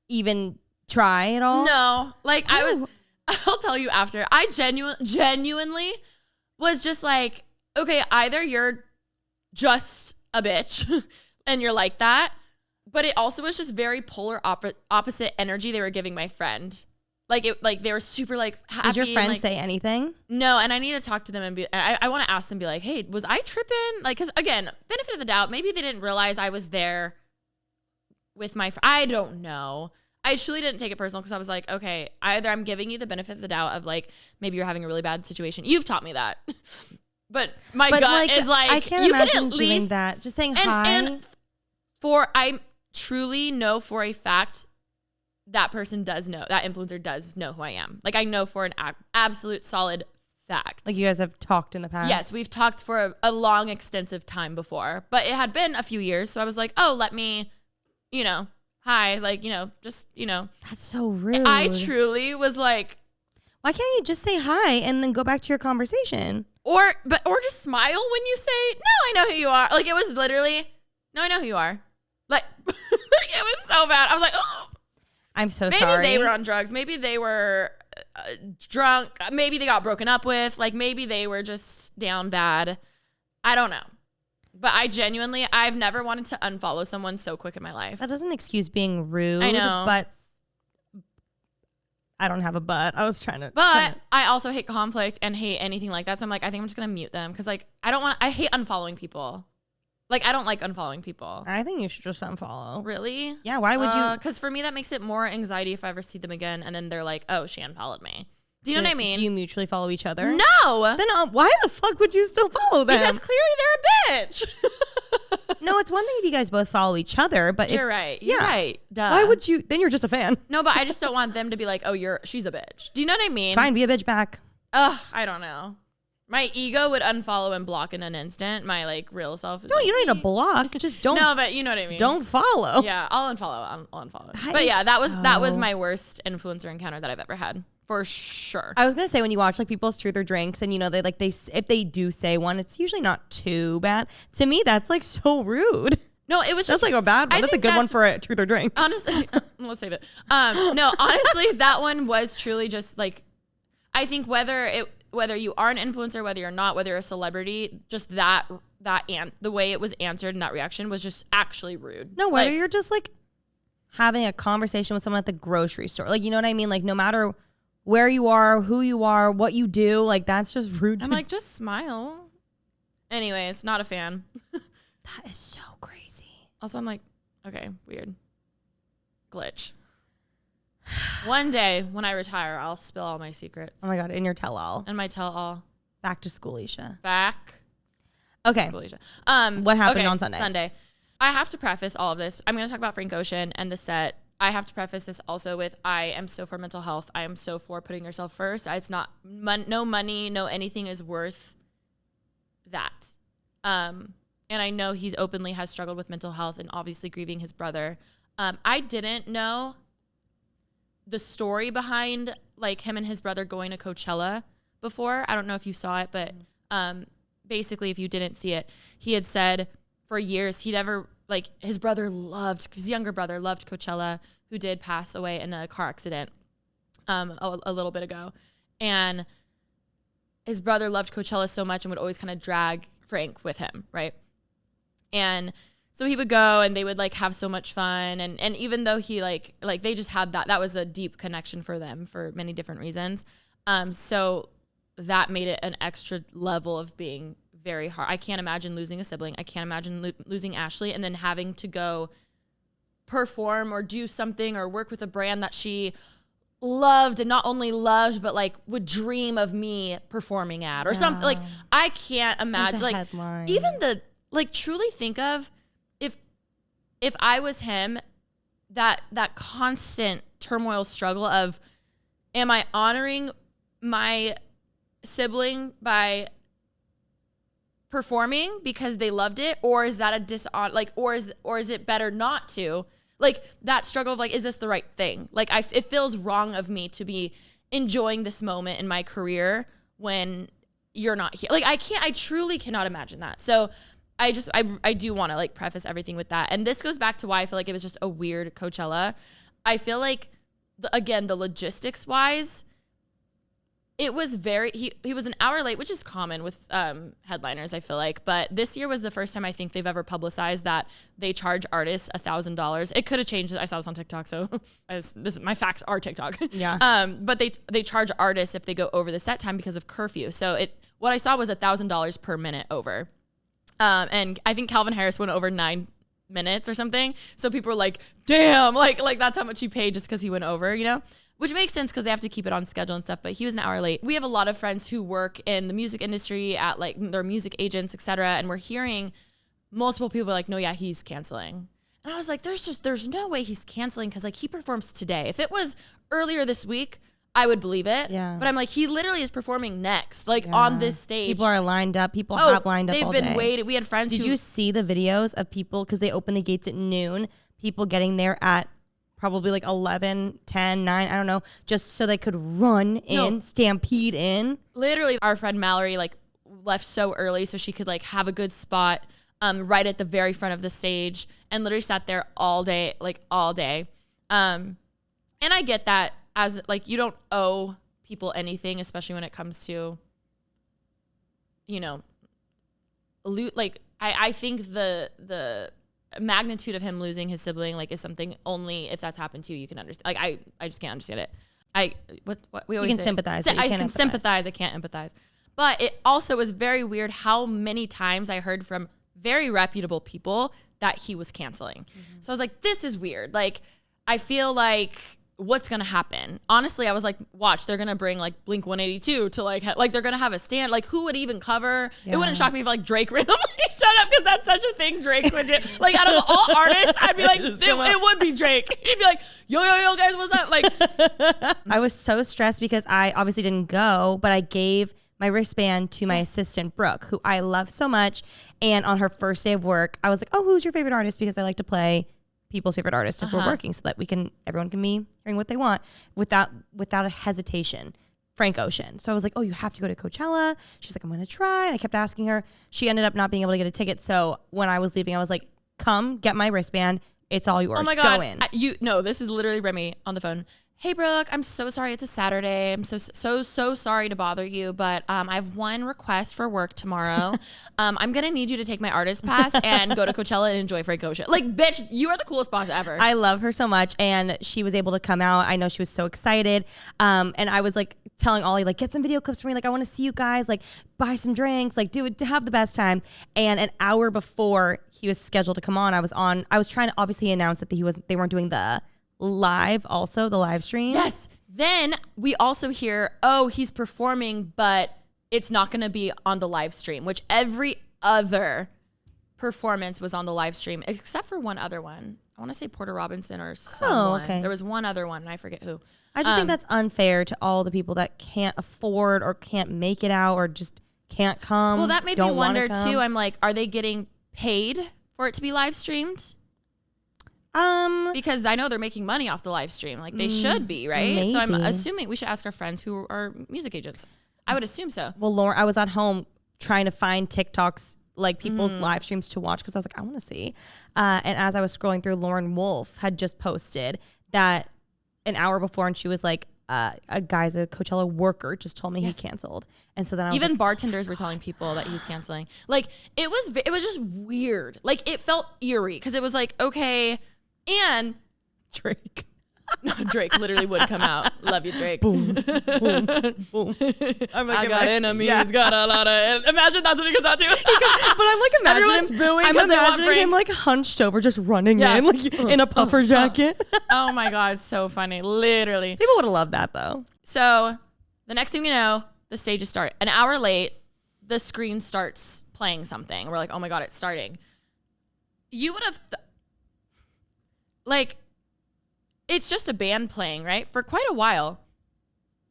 even try at all? No, like I'll tell you after. I genuinely was just like, okay, either you're just a bitch and you're like that, but it also was just very polar opposite energy they were giving my friend. Like they were super like happy. Did your friend like, say anything? No, and I need to talk to them and I want to ask them, be like, hey, was I tripping? Like, because again, benefit of the doubt, maybe they didn't realize I was there with my I don't know. I truly didn't take it personal because I was like, okay, either I'm giving you the benefit of the doubt of like maybe you're having a really bad situation. You've taught me that. But my gut is like, I can't you imagine can at doing least that. Just saying hi. And I truly know for a fact that person does know, that influencer does know who I am. Like I know for an absolute solid fact. Like you guys have talked in the past? Yes, we've talked for a long, extensive time before, but it had been a few years. So I was like, oh, let me, hi, like, just, That's so rude. I truly was like, why can't you just say hi and then go back to your conversation? Or just smile when you say, no, I know who you are. Like it was literally, no, I know who you are. Like it was so bad. I was like, oh. I'm so maybe sorry. Maybe they were on drugs. Maybe they were drunk. Maybe they got broken up with. Like maybe they were just down bad. I don't know. But I've never wanted to unfollow someone so quick in my life. That doesn't excuse being rude. I know. But I don't have a but. I was trying to. But I also hate conflict and hate anything like that. So I'm like, I think I'm just going to mute them. Because like, I hate unfollowing people. Like, I don't like unfollowing people. I think you should just unfollow. Really? Yeah, why would you? Because for me, that makes it more anxiety if I ever see them again. And then they're like, oh, she unfollowed me. Do you know what I mean? Do you mutually follow each other? No. Then why the fuck would you still follow them? Because clearly they're a bitch. No, it's one thing if you guys both follow each other, but you're right. You're right. Duh. Why would you? Then you're just a fan. No, but I just don't want them to be like, oh, she's a bitch. Do you know what I mean? Fine, be a bitch back. Ugh, I don't know. My ego would unfollow and block in an instant. My like real self is no, you don't need to block. Just don't. No, but you know what I mean. Don't follow. Yeah, I'll unfollow. I'll unfollow. But yeah, that was my worst influencer encounter that I've ever had. For sure. I was gonna say when you watch like people's truth or drinks and if they do say one, it's usually not too bad. To me, that's like so rude. No, it was just like a bad one. That's a good one for a truth or drink. Honestly, let's save it. No, honestly, that one was truly just like, I think whether you are an influencer, whether you're not, whether you're a celebrity, just the way it was answered and that reaction was just actually rude. No, whether you're just like having a conversation with someone at the grocery store, like, you know what I mean? Like no matter where you are, who you are, what you do, like that's just rude. I'm like, just smile. Anyways, not a fan. That is so crazy. Also, I'm like, okay, weird. Glitch. One day when I retire, I'll spill all my secrets. Oh my God, in your tell-all. And my tell-all. Back to school, Alisha. Back. Okay. To school, Alisha. What happened on Sunday? Sunday. I have to preface all of this. I'm going to talk about Frank Ocean and the set. I have to preface this also with, I am so for mental health. I am so for putting yourself first. It's not, no money, no anything is worth that. And I know he's openly has struggled with mental health and obviously grieving his brother. I didn't know the story behind like him and his brother going to Coachella before. I don't know if you saw it, but basically if you didn't see it, he had said for years he'd ever like his brother his younger brother loved Coachella, who did pass away in a car accident a little bit ago. And his brother loved Coachella so much and would always kind of drag Frank with him, right? And so he would go and they would like have so much fun. And even though he like they just had that was a deep connection for them for many different reasons. So that made it an extra level of being very hard. I can't imagine losing a sibling. I can't imagine losing Ashley and then having to go perform or do something or work with a brand that she loved and not only loved, but like would dream of me performing at or something. Like, I can't imagine, like headline. Even like truly think of if I was him, that constant turmoil struggle of, am I honoring my sibling by performing because they loved it, or is that a dishonor? Like, or is it better not to? Like that struggle of like, is this the right thing? Like it feels wrong of me to be enjoying this moment in my career when you're not here. Like I truly cannot imagine that. So I do want to like preface everything with that. And this goes back to why I feel like it was just a weird Coachella. I feel like the logistics wise, it was he was an hour late, which is common with headliners, I feel like. But this year was the first time I think they've ever publicized that they charge artists $1,000. It could have changed. I saw this on TikTok, so my facts are TikTok. Yeah. But they charge artists if they go over the set time because of curfew. So what I saw was $1,000 per minute over. And I think Calvin Harris went over 9 minutes or something. So people were like, damn, like that's how much he paid just because he went over, you know? Which makes sense because they have to keep it on schedule and stuff, but he was an hour late. We have a lot of friends who work in the music industry at like their music agents, etc. And we're hearing multiple people like, no, yeah, he's canceling. And I was like, there's no way he's canceling because like he performs today. If it was earlier this week, I would believe it. Yeah. But I'm like, he literally is performing next, like on this stage. People are lined up. People have lined up all day. They've been waiting. We had friends Did you see the videos of people, because they open the gates at noon, people getting there at probably like 11, 10, 9, I don't know, just so they could run in, stampede in. Literally, our friend Mallory like left so early so she could like have a good spot right at the very front of the stage and literally sat there all day, like all day. And I get that as like you don't owe people anything, especially when it comes to, you know, loot. Like I think the magnitude of him losing his sibling like is something only if that's happened to you can understand. Like I just can't understand it. What we always you can say, sympathize. I can sympathize. I can't empathize. But it also was very weird how many times I heard from very reputable people that he was canceling. Mm-hmm. So I was like, this is weird. Like I feel like what's gonna happen? Honestly, I was like, watch, they're gonna bring like Blink 182 to like they're gonna have a stand. Like who would even cover? Yeah. It wouldn't shock me if like Drake randomly showed up because that's such a thing Drake would do. Like out of all artists, I'd be like, it would be Drake. He'd be like, yo guys, what's up? Like I was so stressed because I obviously didn't go, but I gave my wristband to my assistant Brooke, who I love so much. And on her first day of work, I was like, oh, who's your favorite artist? Because I like to play people's favorite artists if we're working, so that everyone can be hearing what they want without a hesitation. Frank Ocean. So I was like, oh, you have to go to Coachella. She's like, I'm going to try. And I kept asking her. She ended up not being able to get a ticket. So when I was leaving, I was like, come get my wristband. It's all yours. Oh my God. Go in. This is literally Remy on the phone. Hey, Brooke, I'm so sorry. It's a Saturday. I'm so sorry to bother you, but I have one request for work tomorrow. I'm going to need you to take my artist pass and go to Coachella and enjoy Frank Ocean. Like, bitch, you are the coolest boss ever. I love her so much, and she was able to come out. I know she was so excited, and I was like telling Ollie, like, get some video clips for me. Like, I want to see you guys, like, buy some drinks, like, do it to have the best time. And an hour before he was scheduled to come on, I was trying to obviously announce that they weren't doing the live stream. Yes. Then we also hear, oh, he's performing, but it's not going to be on the live stream, which every other performance was on the live stream, except for one other one. I want to say Porter Robinson or someone. Oh, okay. There was one other one, and I forget who. I just think that's unfair to all the people that can't afford or can't make it out or just can't come. Well, that made me wonder, too. I'm like, are they getting paid for it to be live streamed? Because I know they're making money off the live stream. Like they should be, right? Maybe. So I'm assuming we should ask our friends who are music agents. I would assume so. Well, Lauren, I was at home trying to find TikToks like people's live streams to watch because I was like, I want to see. And as I was scrolling through, Lauren Wolf had just posted that an hour before, and she was like, a Coachella worker just told me he canceled. And so then I was even like, bartenders were telling people that he's canceling. Like it was just weird. Like it felt eerie because it was like, okay, and Drake. No, Drake literally would come out. Love you, Drake. Boom, boom, boom. I got enemies, got a lot of. Imagine that's what he comes out to. But I'm like imagining Everyone's booing. I'm imagining him like hunched over, just running in, like in a puffer jacket. Oh my god, so funny. Literally, people would have loved that though. So the next thing you know, the stages start. An hour late, the screen starts playing something. We're like, oh my god, it's starting. You would have, like. It's just a band playing, right? For quite a while.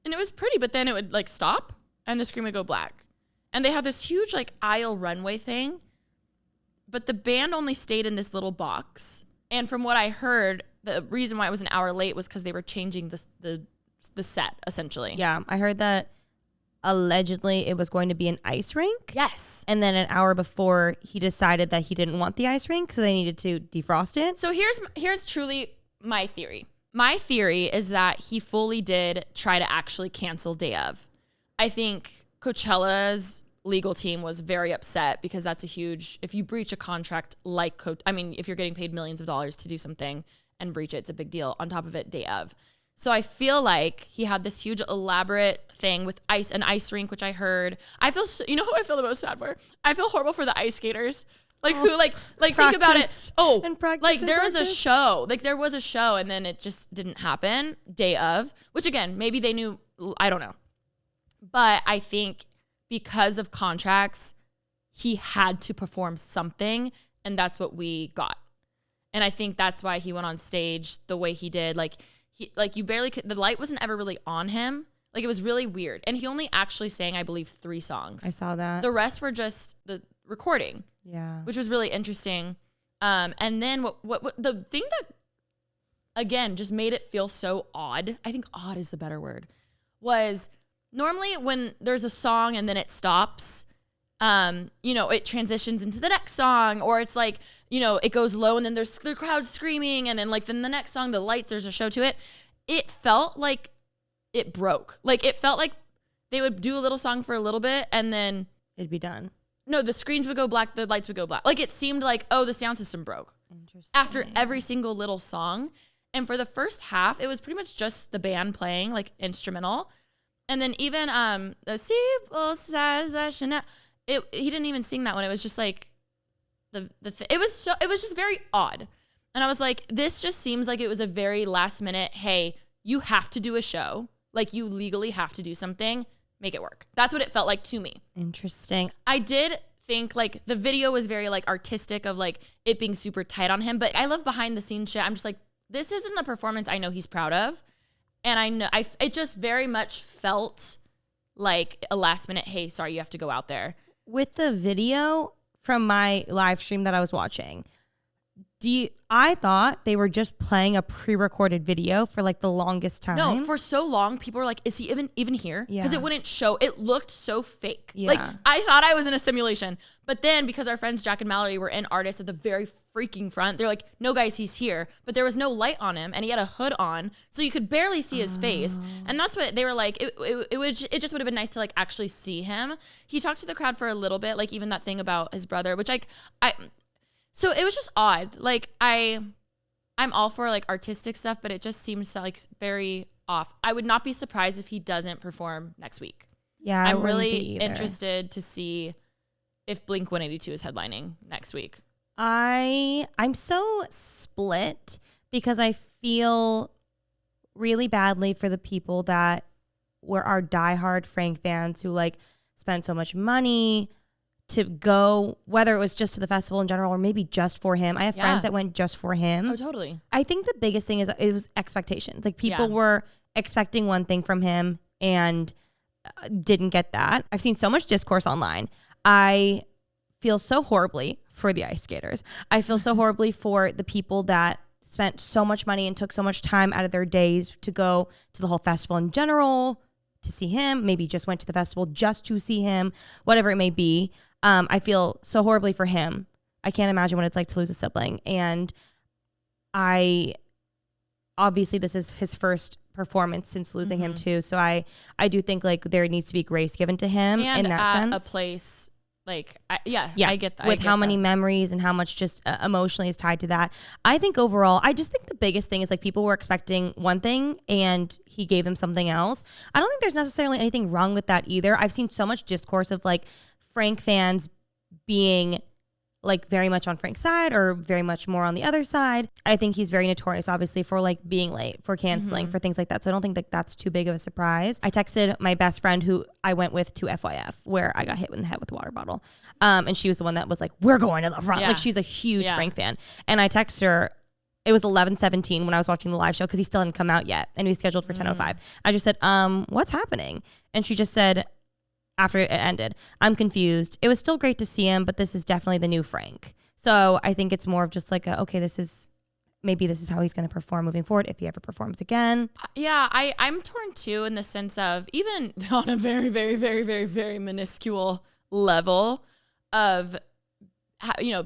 And it was pretty, but then it would like stop and the screen would go black. And they had this huge like aisle runway thing, but the band only stayed in this little box. And from what I heard, the reason why it was an hour late was because they were changing the set, essentially. Yeah, I heard that allegedly it was going to be an ice rink. Yes. And then an hour before, he decided that he didn't want the ice rink, so they needed to defrost it. So here's truly my theory. My theory is that he fully did try to actually cancel day of. I think Coachella's legal team was very upset because that's a huge, if you breach a contract like, if you're getting paid millions of dollars to do something and breach it, it's a big deal. On top of it, day of. So I feel like he had this huge elaborate thing with an ice rink, which I heard. I feel, you know who I feel the most sad for? I feel horrible for the ice skaters. Like who think about it. Oh, like there was a show, and then it just didn't happen day of, which again, maybe they knew, I don't know. But I think because of contracts, he had to perform something, and that's what we got. And I think that's why he went on stage the way he did. Like you barely could, the light wasn't ever really on him. Like it was really weird. And he only actually sang, I believe, 3 songs. I saw that. The rest were just the recording. Yeah. Which was really interesting. And then what the thing that, again, just made it feel so odd, I think odd is the better word, was normally when there's a song and then it stops, it transitions into the next song, or it's like, it goes low and then there's the crowd screaming, and then then the next song, the lights, there's a show to it. It felt like it broke. Like it felt like they would do a little song for a little bit and then it'd be done. No, the screens would go black, the lights would go black. Like it seemed like, oh, the sound system broke. Interesting. After every single little song. And for the first half, it was pretty much just the band playing, like instrumental. And then even the People says I should not, he didn't even sing that one. It was just like it was just very odd. And I was like, this just seems like it was a very last minute, hey, you have to do a show. Like you legally have to do something. Make it work. That's what it felt like to me. Interesting. I did think like the video was very like artistic of like it being super tight on him, but I love behind the scenes shit. I'm just like, this isn't the performance I know he's proud of. And I know it just very much felt like a last minute, hey, sorry, you have to go out there. With the video from my live stream that I was watching, I thought they were just playing a pre-recorded video for like the longest time. No, for so long, people were like, is he even here? Because it wouldn't show. It looked so fake. Yeah. Like, I thought I was in a simulation. But then, because our friends Jack and Mallory were in artists at the very freaking front, they're like, no, guys, he's here. But there was no light on him, and he had a hood on, so you could barely see his face. And that's what they were like, it just would have been nice to like actually see him. He talked to the crowd for a little bit, like even that thing about his brother, which so it was just odd. Like I'm all for like artistic stuff, but it just seems like very off. I would not be surprised if he doesn't perform next week. Yeah, I'm really interested to see if Blink-182 is headlining next week. I'm so split because I feel really badly for the people that were our diehard Frank fans who like spent so much money to go, whether it was just to the festival in general or maybe just for him. I have friends that went just for him. Oh, totally. I think the biggest thing is it was expectations. Like people were expecting one thing from him and didn't get that. I've seen so much discourse online. I feel so horribly for the ice skaters. I feel so horribly for the people that spent so much money and took so much time out of their days to go to the whole festival in general, to see him, maybe just went to the festival just to see him, whatever it may be. I feel so horribly for him. I can't imagine what it's like to lose a sibling. And obviously this is his first performance since losing him too. So I do think like there needs to be grace given to him and in that sense. A place like, I get that. With how many memories and how much just emotionally is tied to that. I think overall, I just think the biggest thing is like people were expecting one thing and he gave them something else. I don't think there's necessarily anything wrong with that either. I've seen so much discourse of like Frank fans being like very much on Frank's side or very much more on the other side. I think he's very notorious, obviously, for like being late, for canceling, for things like that. So I don't think that that's too big of a surprise. I texted my best friend who I went with to FYF, where I got hit in the head with a water bottle. And she was the one that was like, we're going to the front. Like she's a huge Frank fan. And I texted her, it was 11:17 when I was watching the live show because he still hadn't come out yet and he was scheduled for 10:05. I just said, what's happening? And she just said, after it ended, I'm confused. It was still great to see him, but this is definitely the new Frank. So I think it's more of just like, okay, maybe this is how he's going to perform moving forward if he ever performs again. Yeah, I'm torn too in the sense of even on a very, very, very, very, very minuscule level of,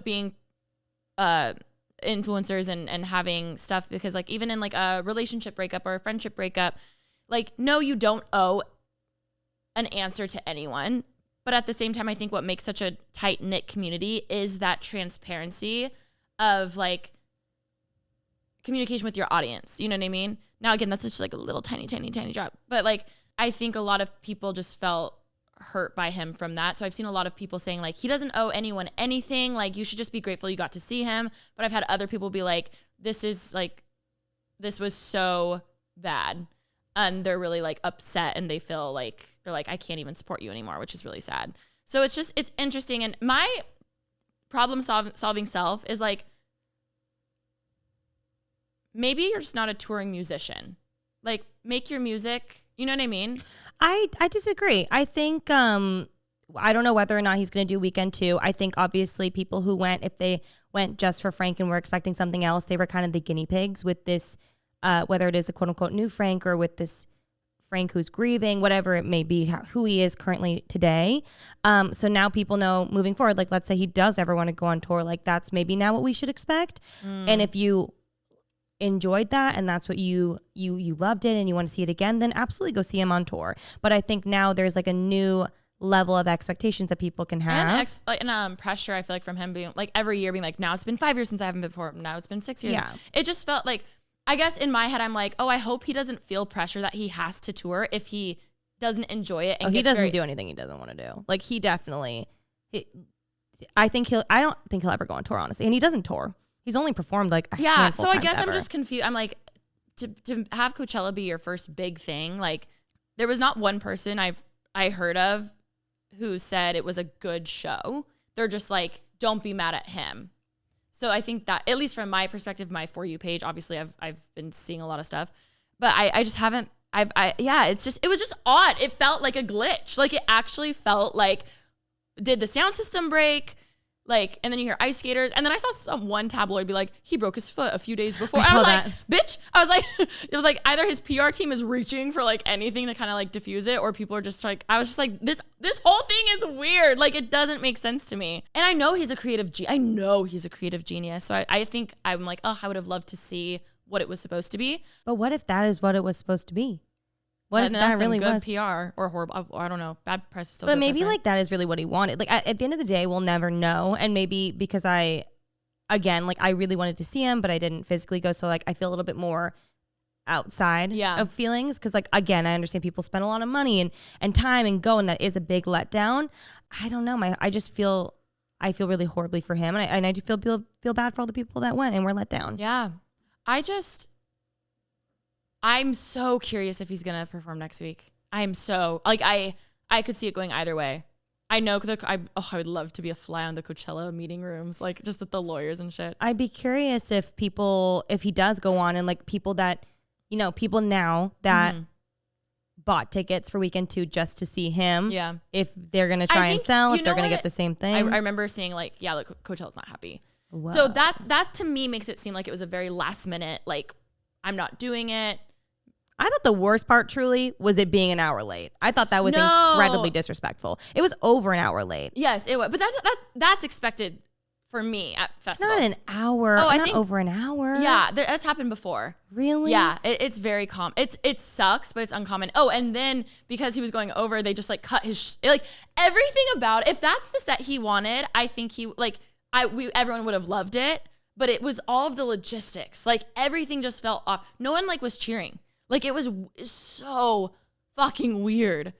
being influencers and having stuff, because like even in like a relationship breakup or a friendship breakup, like, no, you don't owe an answer to anyone. But at the same time, I think what makes such a tight-knit community is that transparency of like communication with your audience. You know what I mean? Now, again, that's just like a little tiny, tiny, tiny drop. But like, I think a lot of people just felt hurt by him from that. So I've seen a lot of people saying like, he doesn't owe anyone anything. Like, you should just be grateful you got to see him. But I've had other people be like, this was so bad. And they're really like upset and they feel like, they're like, I can't even support you anymore, which is really sad. So it's interesting. And my problem solving self is like, maybe you're just not a touring musician. Like, make your music. You know what I mean? I disagree. I think, I don't know whether or not he's going to do Weekend 2. I think obviously people who went, if they went just for Frank and were expecting something else, they were kind of the guinea pigs with this, whether it is a quote unquote new Frank or with this Frank who's grieving, whatever it may be, who he is currently today. So now people know moving forward, like let's say he does ever want to go on tour, like that's maybe now what we should expect. And if you enjoyed that and that's what you loved it and you want to see it again, then absolutely go see him on tour. But I think now there's like a new level of expectations that people can have and pressure, I feel like, from him being like every year being like, now it's been 5 years since I haven't been performed, now it's been 6 years. It just felt like, I guess in my head I'm like, oh, I hope he doesn't feel pressure that he has to tour if he doesn't enjoy it. And he doesn't do anything he doesn't want to do. Like he definitely I don't think he'll ever go on tour, honestly, and he doesn't tour. He's only performed like a handful so I guess ever. I'm just confused. I'm like, to have Coachella be your first big thing, like there was not one person I heard of who said it was a good show. They're just like, don't be mad at him. So I think that, at least from my perspective, my For You page, obviously I've been seeing a lot of stuff, but I just haven't, it was just odd. It felt like a glitch. Like it actually felt like, did the sound system break? Like, and then you hear ice skaters. And then I saw one tabloid be like, he broke his foot a few days before. I was like, bitch. I was like, it was like either his PR team is reaching for like anything to kind of like diffuse it, or people are just like, I was just like, this whole thing is weird. Like it doesn't make sense to me. And I know he's a creative genius. So I think I'm like, oh, I would have loved to see what it was supposed to be. But what if that is what it was supposed to be? What if that really good was PR or horrible? I don't know. Bad press is still. But good maybe press, right? like that is really what he wanted. Like at the end of the day, we'll never know. And maybe because I really wanted to see him, but I didn't physically go. So like I feel a little bit more outside of feelings. Cause like, again, I understand people spend a lot of money and time and go, and that is a big letdown. I don't know. I feel really horribly for him. And I do feel bad for all the people that went and were let down. Yeah. I'm so curious if he's going to perform next week. I'm so, like, I could see it going either way. I know, I would love to be a fly on the Coachella meeting rooms, like, just with the lawyers and shit. I'd be curious if he does go on and, like, people now that bought tickets for Weekend 2 just to see him, if they're going to try and sell, if they're going to get the same thing. I remember seeing, like, Coachella's not happy. Whoa. So that to me makes it seem like it was a very last minute, like, I'm not doing it. I thought the worst part truly was it being an hour late. I thought that was No. incredibly disrespectful. It was over an hour late. Yes, it was. But that's expected for me at festivals. Not an hour. Oh, I not think over an hour. Yeah, that's happened before. Really? Yeah, it's very common. It sucks, but it's uncommon. Oh, and then because he was going over, they just like cut his like everything about it. If that's the set he wanted, I think he like everyone would have loved it. But it was all of the logistics. Like everything just felt off. No one like was cheering. Like it was so fucking weird.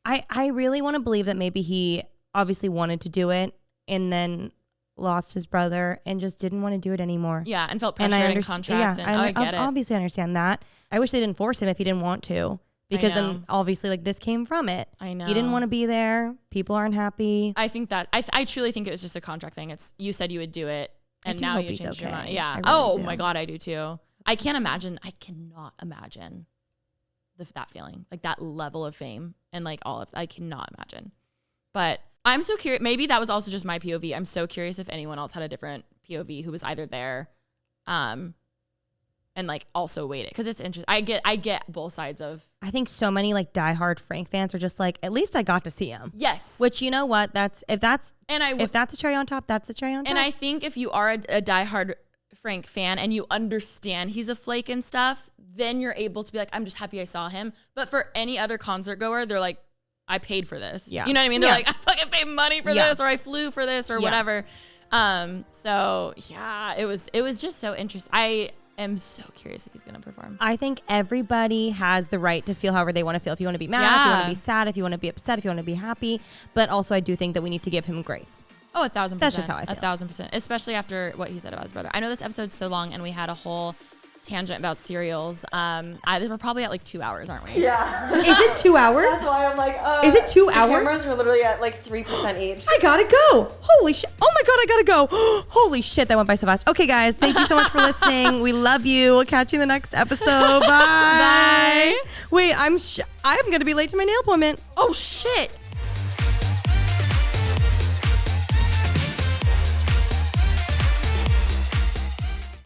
I really want to believe that maybe he obviously wanted to do it and then lost his brother and just didn't want to do it anymore. Yeah, and felt pressured in contracts. Yeah, and I get it. Obviously understand that. I wish they didn't force him if he didn't want to. Because then obviously like this came from it. I know. He didn't want to be there. People aren't happy. I think that I truly think it was just a contract thing. It's you said you would do it and now you changed your mind. Yeah. Really my God, I do too. I cannot imagine that feeling, like that level of fame and like all of that. I cannot imagine. But I'm so curious. Maybe that was also just my POV. I'm so curious if anyone else had a different POV who was either there, and like also waited because it's interesting. I get both sides of. I think so many like diehard Frank fans are just like, at least I got to see him. Yes. Which you know what? If that's a cherry on top, that's a cherry on top. And I think if you are a diehard Frank fan and you understand he's a flake and stuff, then you're able to be like, I'm just happy I saw him. But for any other concert goer, they're like, I paid for this. Yeah. You know what I mean? They're like, I fucking paid money for this, or I flew for this, or whatever. So yeah, it was just so interesting. I am so curious if he's gonna perform. I think everybody has the right to feel however they want to feel. If you want to be mad, if you want to be sad, if you want to be upset, if you want to be happy. But also I do think that we need to give him grace. Oh, 1,000%. That's just how I feel. 1,000%. Especially after what he said about his brother. I know this episode's so long and we had a whole tangent about cereals. We're probably at like 2 hours, aren't we? Yeah. Is it 2 hours? That's why I'm like, is it 2 hours? Cameras were literally at like 3% each. I gotta go. Holy shit. Oh my God, I gotta go. Holy shit, that went by so fast. Okay, guys, thank you so much for listening. We love you. We'll catch you in the next episode. Bye. Bye. Wait, I'm gonna be late to my nail appointment. Oh shit.